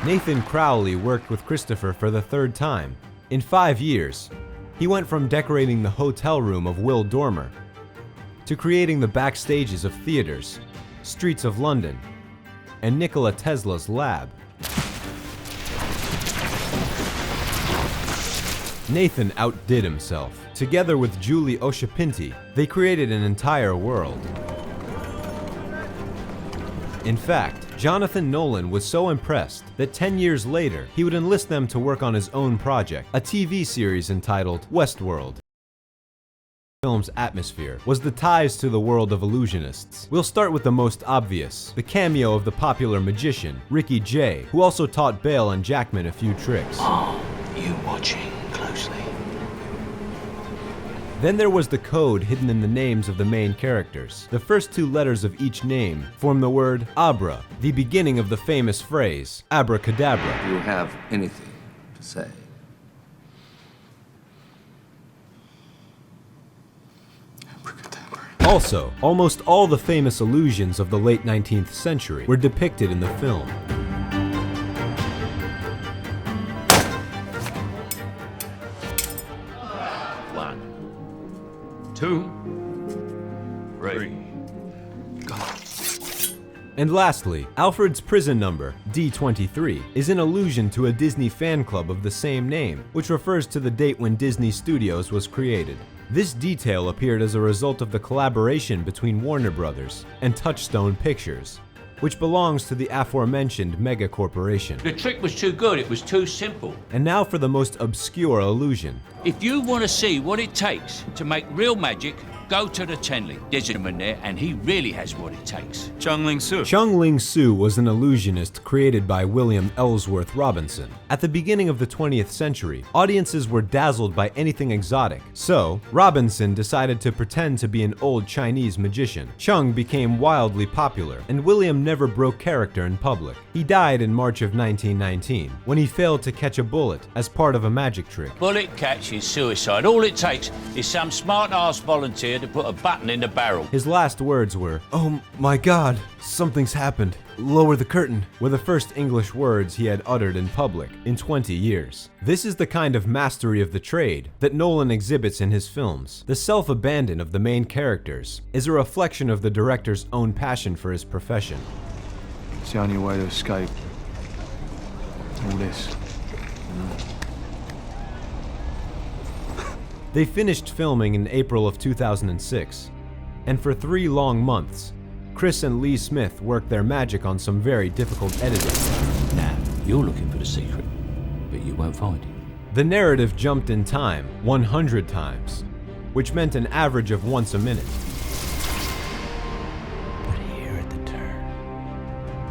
[SPEAKER 3] Nathan Crowley worked with Christopher for the third time. In 5 years, he went from decorating the hotel room of Will Dormer to creating the backstages of theaters, streets of London, and Nikola Tesla's lab. Nathan outdid himself. Together with Julie Oshapinti, they created an entire world. In fact, Jonathan Nolan was so impressed that 10 years later, he would enlist them to work on his own project, a TV series entitled Westworld. The film's atmosphere was the ties to the world of illusionists. We'll start with the most obvious, the cameo of the popular magician, Ricky Jay, who also taught Bale and Jackman a few tricks.
[SPEAKER 24] Are you watching closely?
[SPEAKER 3] Then there was the code hidden in the names of the main characters. The first 2 letters of each name form the word Abra, the beginning of the famous phrase, abracadabra.
[SPEAKER 24] Do you have anything to say?
[SPEAKER 3] Also, almost all the famous illusions of the late 19th century were depicted in the film.
[SPEAKER 15] One, two, three. Go.
[SPEAKER 3] And lastly, Alfred's prison number, D23, is an allusion to a Disney fan club of the same name, which refers to the date when Disney Studios was created. This detail appeared as a result of the collaboration between Warner Brothers and Touchstone Pictures. which belongs to the aforementioned mega corporation.
[SPEAKER 20] The trick was too good, it was too simple.
[SPEAKER 3] And now for the most obscure illusion.
[SPEAKER 20] If you want to see what it takes to make real magic, go to the Tenley. There's a gentleman there, and he really has what it takes.
[SPEAKER 3] Chung Ling Soo was an illusionist created by William Ellsworth Robinson. At the beginning of the 20th century, audiences were dazzled by anything exotic. So, Robinson decided to pretend to be an old Chinese magician. Chung became wildly popular, and William never broke character in public. He died in March of 1919, when he failed to catch a bullet as part of a magic trick.
[SPEAKER 20] Bullet catch is suicide. All it takes is some smart-ass volunteer to put a button in the barrel.
[SPEAKER 3] His last words were, "Oh my God, something's happened. Lower the curtain," were the first English words he had uttered in public in 20 years. This is the kind of mastery of the trade that Nolan exhibits in his films. The self-abandon of the main characters is a reflection of the director's own passion for his profession.
[SPEAKER 18] It's the only way to escape all this.
[SPEAKER 3] They finished filming in April of 2006, and for 3 long months, Chris and Lee Smith worked their magic on some very difficult editing.
[SPEAKER 20] Now, you're looking for the secret, but you won't find it.
[SPEAKER 3] The narrative jumped in time 100 times, which meant an average of once a minute.
[SPEAKER 20] But here at the turn,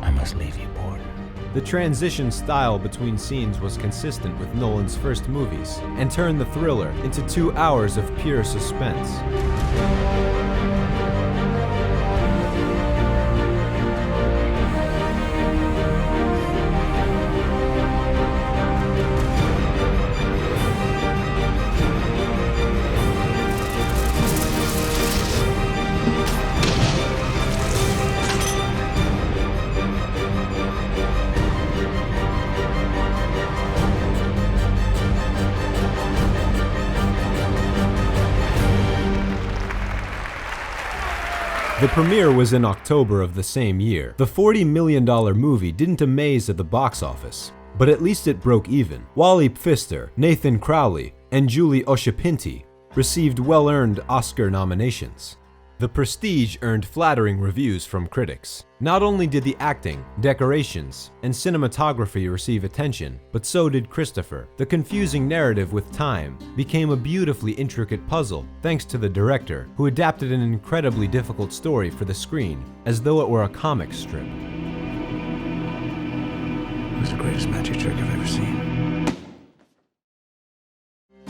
[SPEAKER 20] I must leave you bored.
[SPEAKER 3] The transition style between scenes was consistent with Nolan's first movies and turned the thriller into 2 hours of pure suspense. The premiere was in October of the same year. The $40 million movie didn't amaze at the box office, but at least it broke even. Wally Pfister, Nathan Crowley, and Julie Oshipinti received well-earned Oscar nominations. The Prestige earned flattering reviews from critics. Not only did the acting, decorations, and cinematography receive attention, but so did Christopher. The confusing narrative with time became a beautifully intricate puzzle thanks to the director, who adapted an incredibly difficult story for the screen as though it were a comic strip.
[SPEAKER 24] It was the greatest magic trick I've ever seen.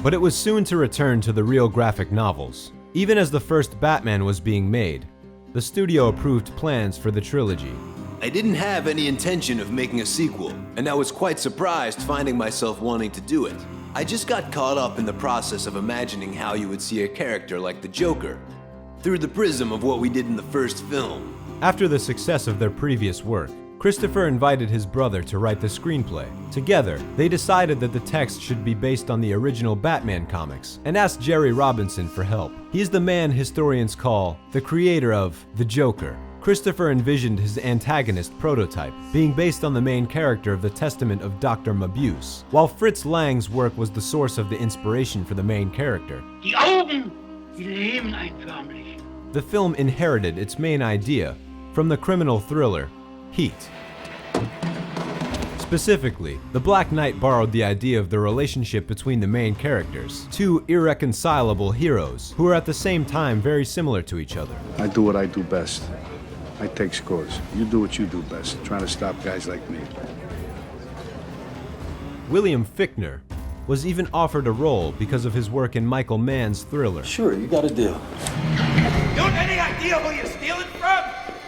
[SPEAKER 3] But it was soon to return to the real graphic novels. Even as the first Batman was being made, the studio approved plans for the trilogy.
[SPEAKER 4] I didn't have any intention of making a sequel, and I was quite surprised finding myself wanting to do it. I just got caught up in the process of imagining how you would see a character like the Joker, through the prism of what we did in the first film.
[SPEAKER 3] After the success of their previous work, Christopher invited his brother to write the screenplay. Together, they decided that the text should be based on the original Batman comics and asked Jerry Robinson for help. He is the man historians call the creator of the Joker. Christopher envisioned his antagonist prototype being based on the main character of the Testament of Dr. Mabuse, while Fritz Lang's work was the source of the inspiration for the main character.
[SPEAKER 2] Die Augen, die leben ein förmlich.
[SPEAKER 3] The film inherited its main idea from the criminal thriller Heat. Specifically, The Black Knight borrowed the idea of the relationship between the main characters, 2 irreconcilable heroes who are at the same time very similar to each other.
[SPEAKER 25] I do what I do best. I take scores. You do what you do best, trying to stop guys like me.
[SPEAKER 3] William Fichtner was even offered a role because of his work in Michael Mann's thriller.
[SPEAKER 24] Sure, you got a deal.
[SPEAKER 2] You have any idea who you're stealing from?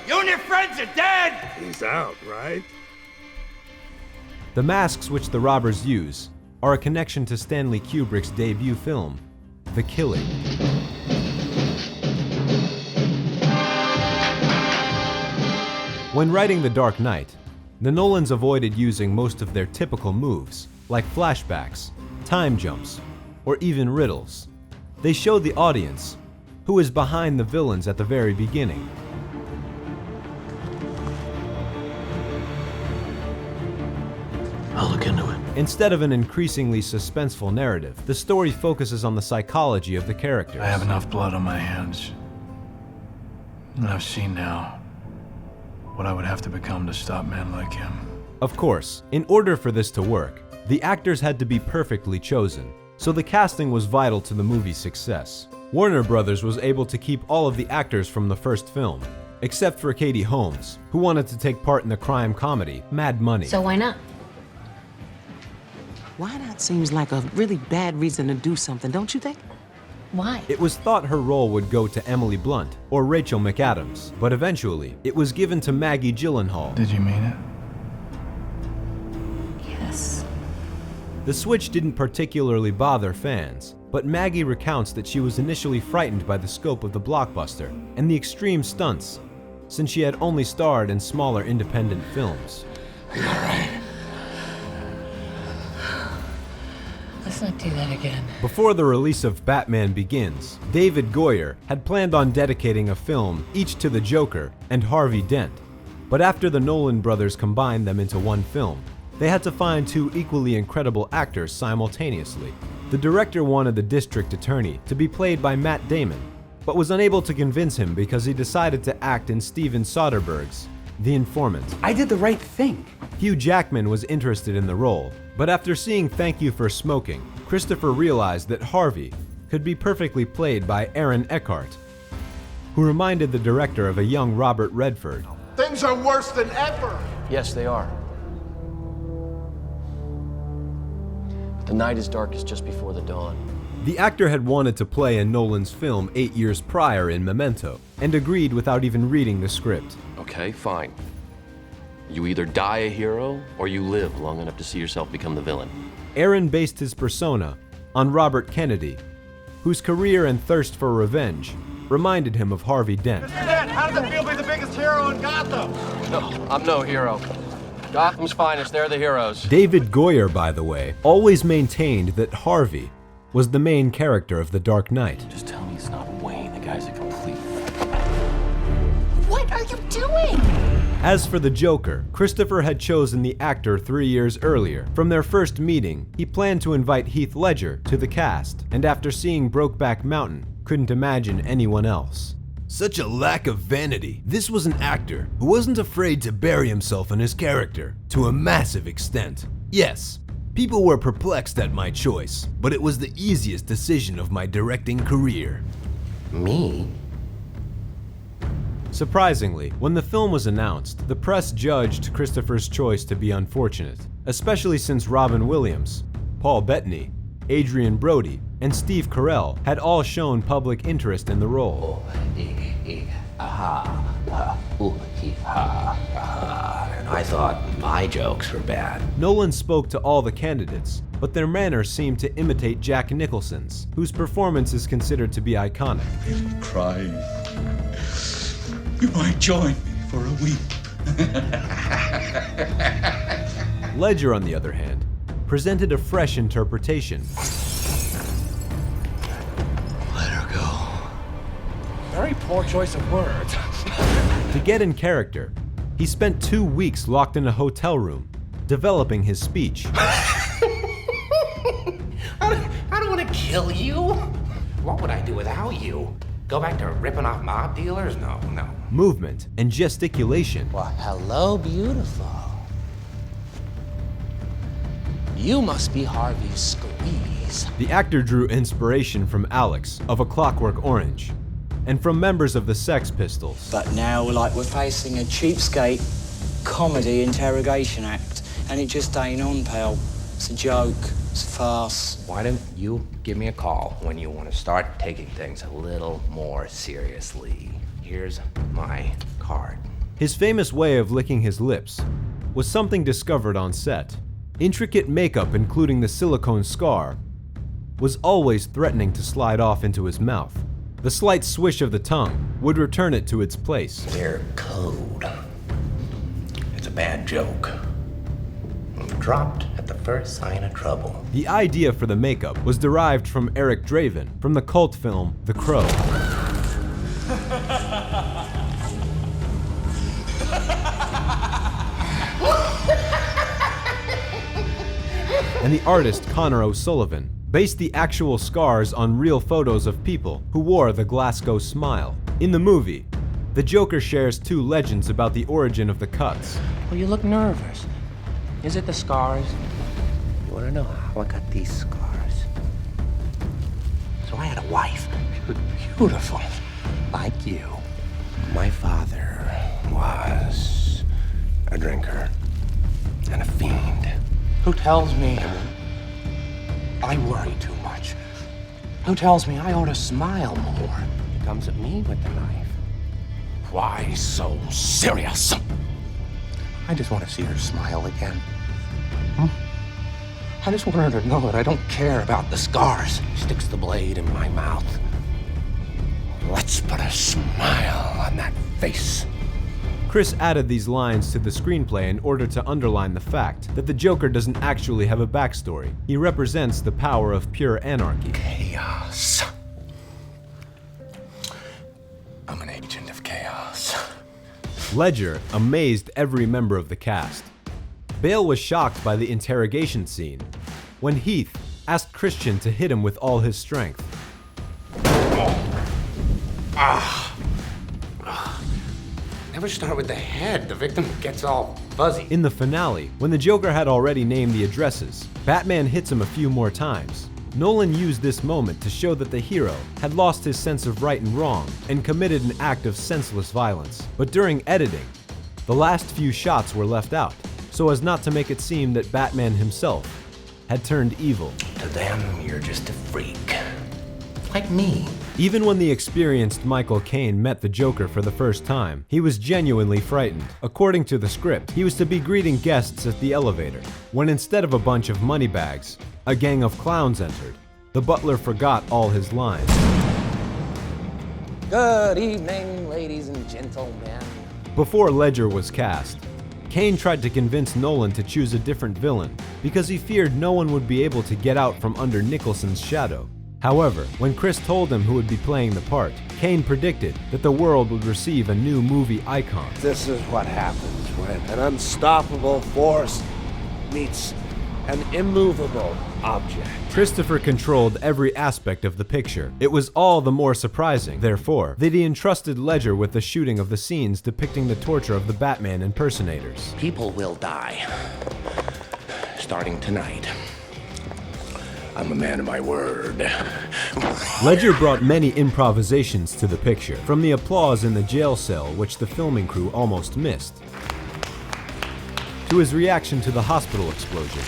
[SPEAKER 2] You and your friends are dead!
[SPEAKER 25] He's out, right?
[SPEAKER 3] The masks which the robbers use are a connection to Stanley Kubrick's debut film, The Killing. When writing The Dark Knight, the Nolans avoided using most of their typical moves, like flashbacks, time jumps, or even riddles. They showed the audience who is behind the villains at the very beginning.
[SPEAKER 24] I'll look into it.
[SPEAKER 3] Instead of an increasingly suspenseful narrative, the story focuses on the psychology of the characters.
[SPEAKER 24] I have enough blood on my hands. And I've seen now
[SPEAKER 14] what I would have to become to stop men like him.
[SPEAKER 3] Of course, in order for this to work, the actors had to be perfectly chosen, so the casting was vital to the movie's success. Warner Brothers was able to keep all of the actors from the first film, except for Katie Holmes, who wanted to take part in the crime comedy Mad Money.
[SPEAKER 5] So why not?
[SPEAKER 6] Why not seems like a really bad reason to do something, don't you think?
[SPEAKER 5] Why?
[SPEAKER 3] It was thought her role would go to Emily Blunt or Rachel McAdams, but eventually it was given to Maggie Gyllenhaal.
[SPEAKER 14] Did you mean it?
[SPEAKER 5] Yes.
[SPEAKER 3] The switch didn't particularly bother fans, but Maggie recounts that she was initially frightened by the scope of the blockbuster and the extreme stunts, since she had only starred in smaller independent films.
[SPEAKER 5] Let's not do that again.
[SPEAKER 3] Before the release of Batman Begins, David Goyer had planned on dedicating a film each to the Joker and Harvey Dent. But after the Nolan brothers combined them into one film, they had to find two equally incredible actors simultaneously. The director wanted the district attorney to be played by Matt Damon, but was unable to convince him because he decided to act in Steven Soderbergh's The Informant.
[SPEAKER 7] I did the right thing.
[SPEAKER 3] Hugh Jackman was interested in the role, but after seeing Thank You for Smoking, Christopher realized that Harvey could be perfectly played by Aaron Eckhart, who reminded the director of a young Robert Redford.
[SPEAKER 8] Things are worse than ever.
[SPEAKER 7] Yes, they are. But the night is darkest just before the dawn.
[SPEAKER 3] The actor had wanted to play in Nolan's film 8 years prior in Memento, and agreed without even reading the script.
[SPEAKER 7] Okay, fine. You either die a hero, or you live long enough to see yourself become the villain.
[SPEAKER 3] Aaron based his persona on Robert Kennedy, whose career and thirst for revenge reminded him of Harvey Dent.
[SPEAKER 8] Dad, how does it feel to be the biggest hero in Gotham?
[SPEAKER 7] No, I'm no hero. Gotham's finest, they're the heroes.
[SPEAKER 3] David Goyer, by the way, always maintained that Harvey was the main character of The Dark Knight.
[SPEAKER 7] Just tell me it's not Wayne, the guy's a complete...
[SPEAKER 5] What are you doing?
[SPEAKER 3] As for the Joker, Christopher had chosen the actor 3 years earlier. From their first meeting, he planned to invite Heath Ledger to the cast, and after seeing Brokeback Mountain, couldn't imagine anyone else. Such a lack of vanity. This was an actor who wasn't afraid to bury himself in his character to a massive extent. Yes, people were perplexed at my choice, but it was the easiest decision of my directing career.
[SPEAKER 7] Me?
[SPEAKER 3] Surprisingly, when the film was announced, the press judged Christopher's choice to be unfortunate, especially since Robin Williams, Paul Bettany, Adrian Brody, and Steve Carell had all shown public interest in the role.
[SPEAKER 22] And I thought my jokes were bad.
[SPEAKER 3] Nolan spoke to all the candidates, but their manner seemed to imitate Jack Nicholson's, whose performance is considered to be iconic.
[SPEAKER 23] I'm crying. You might join me for a week.
[SPEAKER 3] Ledger, on the other hand, presented a fresh interpretation.
[SPEAKER 23] Let her go.
[SPEAKER 7] Very poor choice of words.
[SPEAKER 3] To get in character, he spent 2 weeks locked in a hotel room, developing his speech.
[SPEAKER 22] I don't want to kill you. What would I do without you? Go back to ripping off mob dealers? No.
[SPEAKER 3] Movement and gesticulation.
[SPEAKER 22] Well, hello, beautiful. You must be Harvey's squeeze.
[SPEAKER 3] The actor drew inspiration from Alex of A Clockwork Orange, and from members of the Sex Pistols.
[SPEAKER 27] But now, like, we're facing a cheapskate comedy interrogation act, and it just ain't on, pal. It's a joke. It's a farce.
[SPEAKER 22] Why don't you give me a call when you want to start taking things a little more seriously? Here's my card.
[SPEAKER 3] His famous way of licking his lips was something discovered on set. Intricate makeup, including the silicone scar, was always threatening to slide off into his mouth. The slight swish of the tongue would return it to its place.
[SPEAKER 22] Their code. It's a bad joke. Dropped at the first sign of trouble.
[SPEAKER 3] The idea for the makeup was derived from Eric Draven from the cult film The Crow. And the artist Connor O'Sullivan based the actual scars on real photos of people who wore the Glasgow smile. In the movie, The Joker shares two legends about the origin of the cuts.
[SPEAKER 22] Well, you look nervous. Is it the scars? You want to know how I got these scars? So I had a wife, beautiful, like you. My father was a drinker and a fiend. Who tells me I worry too much? Who tells me I ought to smile more? He comes at me with the knife. Why so serious? I just want to see her smile again. I just want her to know that I don't care about the scars. Sticks the blade in my mouth. Let's put a smile on that face.
[SPEAKER 3] Chris added these lines to the screenplay in order to underline the fact that the Joker doesn't actually have a backstory. He represents the power of pure anarchy.
[SPEAKER 22] Chaos. I'm an agent of chaos.
[SPEAKER 3] Ledger amazed every member of the cast. Bale was shocked by the interrogation scene, when Heath asked Christian to hit him with all his strength.
[SPEAKER 22] Never start with the head. The victim gets all fuzzy.
[SPEAKER 3] In the finale, when the Joker had already named the addresses, Batman hits him a few more times. Nolan used this moment to show that the hero had lost his sense of right and wrong and committed an act of senseless violence. But during editing, the last few shots were left out, so as not to make it seem that Batman himself had turned evil.
[SPEAKER 22] To them, you're just a freak. Like me.
[SPEAKER 3] Even when the experienced Michael Caine met the Joker for the first time, he was genuinely frightened. According to the script, he was to be greeting guests at the elevator, when instead of a bunch of moneybags, a gang of clowns entered. The butler forgot all his lines.
[SPEAKER 22] Good evening, ladies and gentlemen.
[SPEAKER 3] Before Ledger was cast, Caine tried to convince Nolan to choose a different villain because he feared no one would be able to get out from under Nicholson's shadow. However, when Chris told him who would be playing the part, Caine predicted that the world would receive a new movie icon.
[SPEAKER 1] This is what happens when an unstoppable force meets an immovable object.
[SPEAKER 3] Christopher controlled every aspect of the picture. It was all the more surprising, therefore, that he entrusted Ledger with the shooting of the scenes depicting the torture of the Batman impersonators.
[SPEAKER 22] People will die. Starting tonight. I'm a man of my word.
[SPEAKER 3] Ledger brought many improvisations to the picture, from the applause in the jail cell, which the filming crew almost missed, to his reaction to the hospital explosion.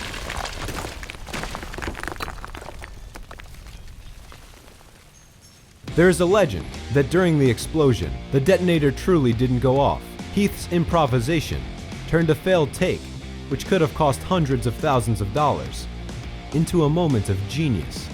[SPEAKER 3] There is a legend that during the explosion, the detonator truly didn't go off. Heath's improvisation turned a failed take, which could have cost hundreds of thousands of dollars, into a moment of genius.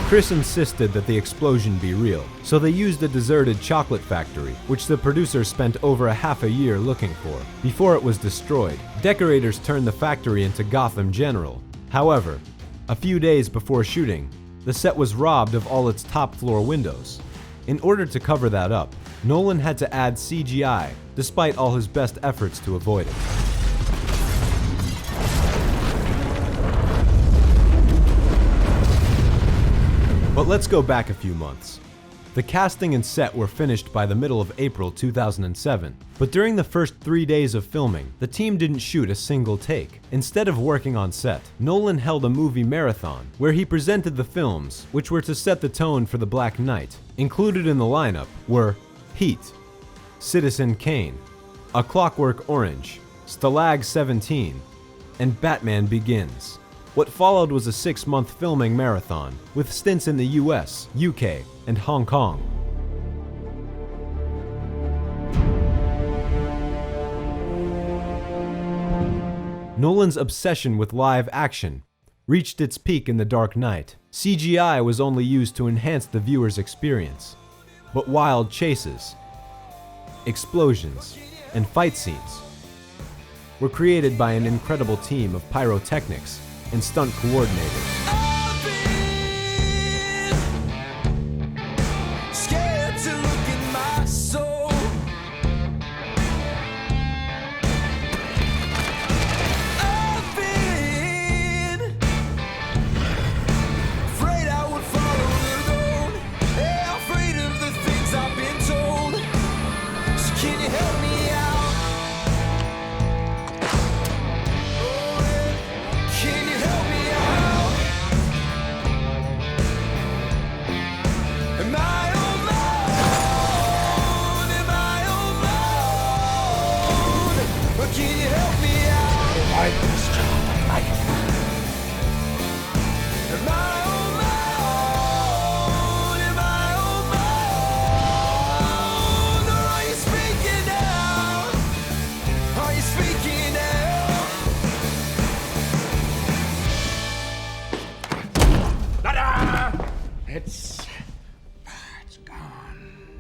[SPEAKER 3] Chris insisted that the explosion be real, so they used a deserted chocolate factory, which the producers spent over a half a year looking for. Before it was destroyed, decorators turned the factory into Gotham General. However, a few days before shooting, the set was robbed of all its top-floor windows. In order to cover that up, Nolan had to add CGI, despite all his best efforts to avoid it. But let's go back a few months. The casting and set were finished by the middle of April 2007, but during the first 3 days of filming, the team didn't shoot a single take. Instead of working on set, Nolan held a movie marathon where he presented the films, which were to set the tone for The Black Knight. Included in the lineup were Heat, Citizen Kane, A Clockwork Orange, Stalag 17, and Batman Begins. What followed was a 6-month filming marathon, with stints in the US, UK, and Hong Kong. Nolan's obsession with live action reached its peak in The Dark Knight. CGI was only used to enhance the viewer's experience, but wild chases, explosions, and fight scenes were created by an incredible team of pyrotechnics and stunt coordinators.
[SPEAKER 9] Afraid I would fall. It's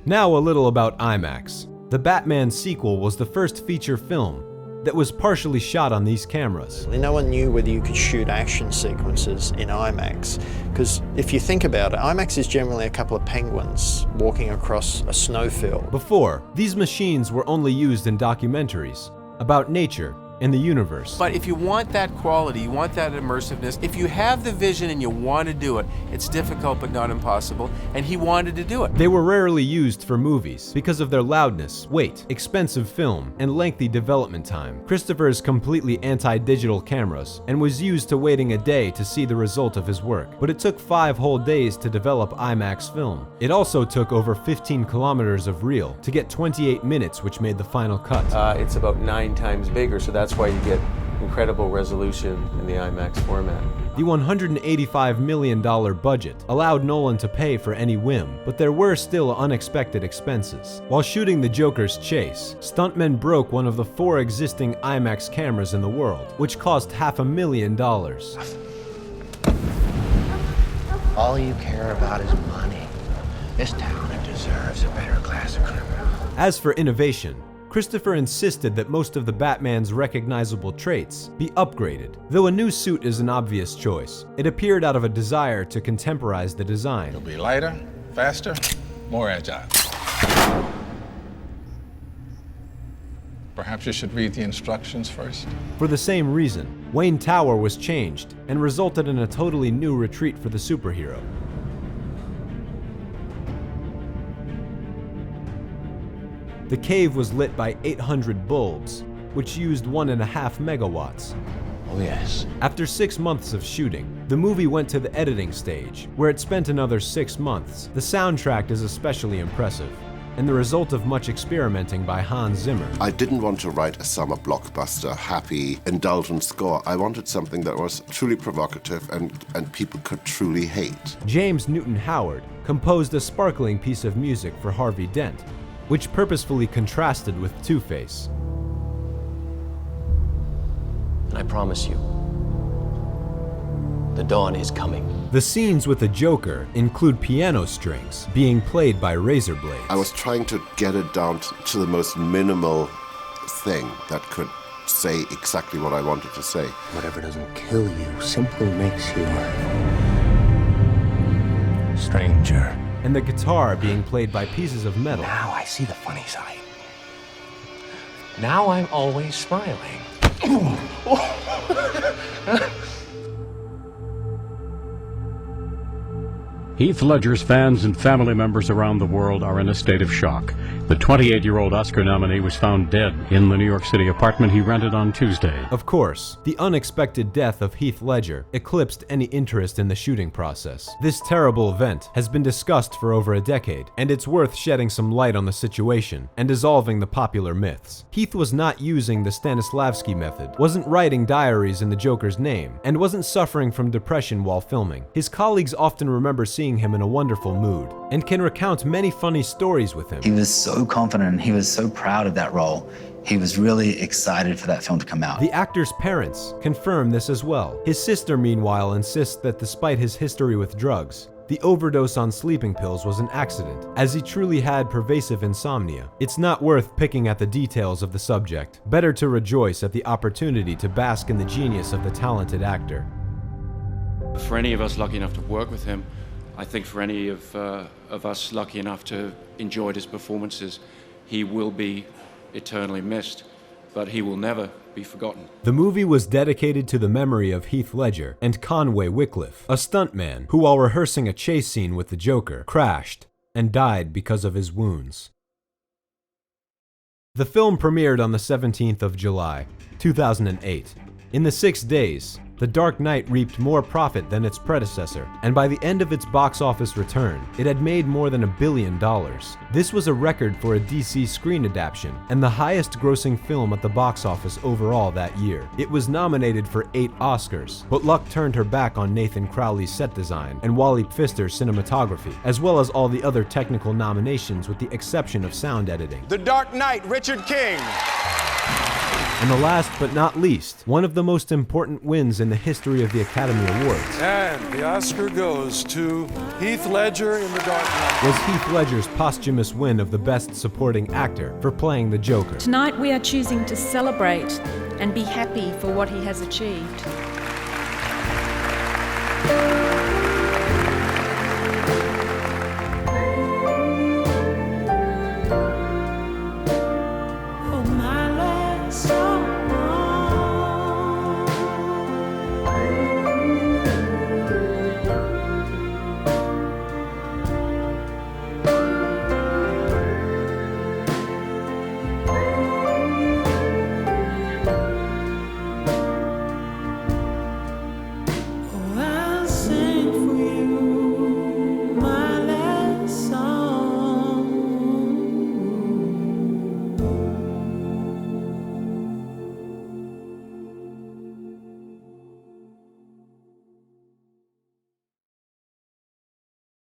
[SPEAKER 3] Now a little about IMAX. The Batman sequel was the first feature film that was partially shot on these cameras.
[SPEAKER 10] No one knew whether you could shoot action sequences in IMAX, because if you think about it, IMAX is generally a couple of penguins walking across a snowfield.
[SPEAKER 3] Before, these machines were only used in documentaries about nature and the universe.
[SPEAKER 11] But if you want that quality, you want that immersiveness, if you have the vision and you want to do it, it's difficult but not impossible, and he wanted to do it.
[SPEAKER 3] They were rarely used for movies because of their loudness, weight, expensive film, and lengthy development time. Christopher is completely anti-digital cameras and was used to waiting a day to see the result of his work. But it took 5 whole days to develop IMAX film. It also took over 15 kilometers of reel to get 28 minutes, which made the final cut.
[SPEAKER 11] It's about 9 times bigger, so that's why you get incredible resolution in the IMAX format.
[SPEAKER 3] The $185 million budget allowed Nolan to pay for any whim, but there were still unexpected expenses. While shooting the Joker's chase, stuntmen broke one of the 4 existing IMAX cameras in the world, which cost $500,000.
[SPEAKER 22] All you care about is money. This town deserves a better class of criminal.
[SPEAKER 3] As for innovation, Christopher insisted that most of the Batman's recognizable traits be upgraded. Though a new suit is an obvious choice, it appeared out of a desire to contemporize the design.
[SPEAKER 9] It'll be lighter, faster, more agile. Perhaps you should read the instructions first.
[SPEAKER 3] For the same reason, Wayne Tower was changed and resulted in a totally new retreat for the superhero. The cave was lit by 800 bulbs, which used 1.5 megawatts.
[SPEAKER 22] Oh yes.
[SPEAKER 3] After 6 months of shooting, the movie went to the editing stage, where it spent another 6 months. The soundtrack is especially impressive, and the result of much experimenting by Hans Zimmer.
[SPEAKER 12] I didn't want to write a summer blockbuster, happy, indulgent score. I wanted something that was truly provocative and people could truly hate.
[SPEAKER 3] James Newton Howard composed a sparkling piece of music for Harvey Dent, which purposefully contrasted with Two-Face.
[SPEAKER 7] And I promise you, the dawn is coming.
[SPEAKER 3] The scenes with the Joker include piano strings being played by razor blades.
[SPEAKER 12] I was trying to get it down to the most minimal thing that could say exactly what I wanted to say.
[SPEAKER 22] Whatever doesn't kill you simply makes you stranger.
[SPEAKER 3] And the guitar being played by pieces of metal.
[SPEAKER 22] Now I see the funny side. Now I'm always smiling.
[SPEAKER 13] Heath Ledger's fans and family members around the world are in a state of shock. The 28-year-old Oscar nominee was found dead in the New York City apartment he rented on Tuesday.
[SPEAKER 3] Of course, the unexpected death of Heath Ledger eclipsed any interest in the shooting process. This terrible event has been discussed for over a decade, and it's worth shedding some light on the situation and dissolving the popular myths. Heath was not using the Stanislavski method, wasn't writing diaries in the Joker's name, and wasn't suffering from depression while filming. His colleagues often remember seeing him in a wonderful mood and can recount many funny stories with him.
[SPEAKER 16] He was so confident, he was so proud of that role. He was really excited for that film to come out.
[SPEAKER 3] The actor's parents confirm this as well. His sister, meanwhile, insists that despite his history with drugs, the overdose on sleeping pills was an accident, as he truly had pervasive insomnia. It's not worth picking at the details of the subject. Better to rejoice at the opportunity to bask in the genius of the talented actor.
[SPEAKER 17] For any of us lucky enough to work with him, I think for any of us lucky enough to enjoy his performances, he will be eternally missed, but he will never be forgotten.
[SPEAKER 3] The movie was dedicated to the memory of Heath Ledger and Conway Wycliffe, a stuntman who, while rehearsing a chase scene with the Joker, crashed and died because of his wounds. The film premiered on the 17th of July, 2008. In the 6 days, The Dark Knight reaped more profit than its predecessor, and by the end of its box office return, it had made more than $1 billion. This was a record for a DC screen adaptation, and the highest-grossing film at the box office overall that year. It was nominated for 8 Oscars, but luck turned her back on Nathan Crowley's set design and Wally Pfister's cinematography, as well as all the other technical nominations with the exception of sound editing.
[SPEAKER 28] The Dark Knight, Richard King.
[SPEAKER 3] And the last but not least, one of the most important wins in the history of the Academy Awards.
[SPEAKER 4] And the Oscar goes to Heath Ledger in The Dark Knight.
[SPEAKER 3] Was Heath Ledger's posthumous win of the Best Supporting Actor for playing the Joker.
[SPEAKER 15] Tonight we are choosing to celebrate and be happy for what he has achieved.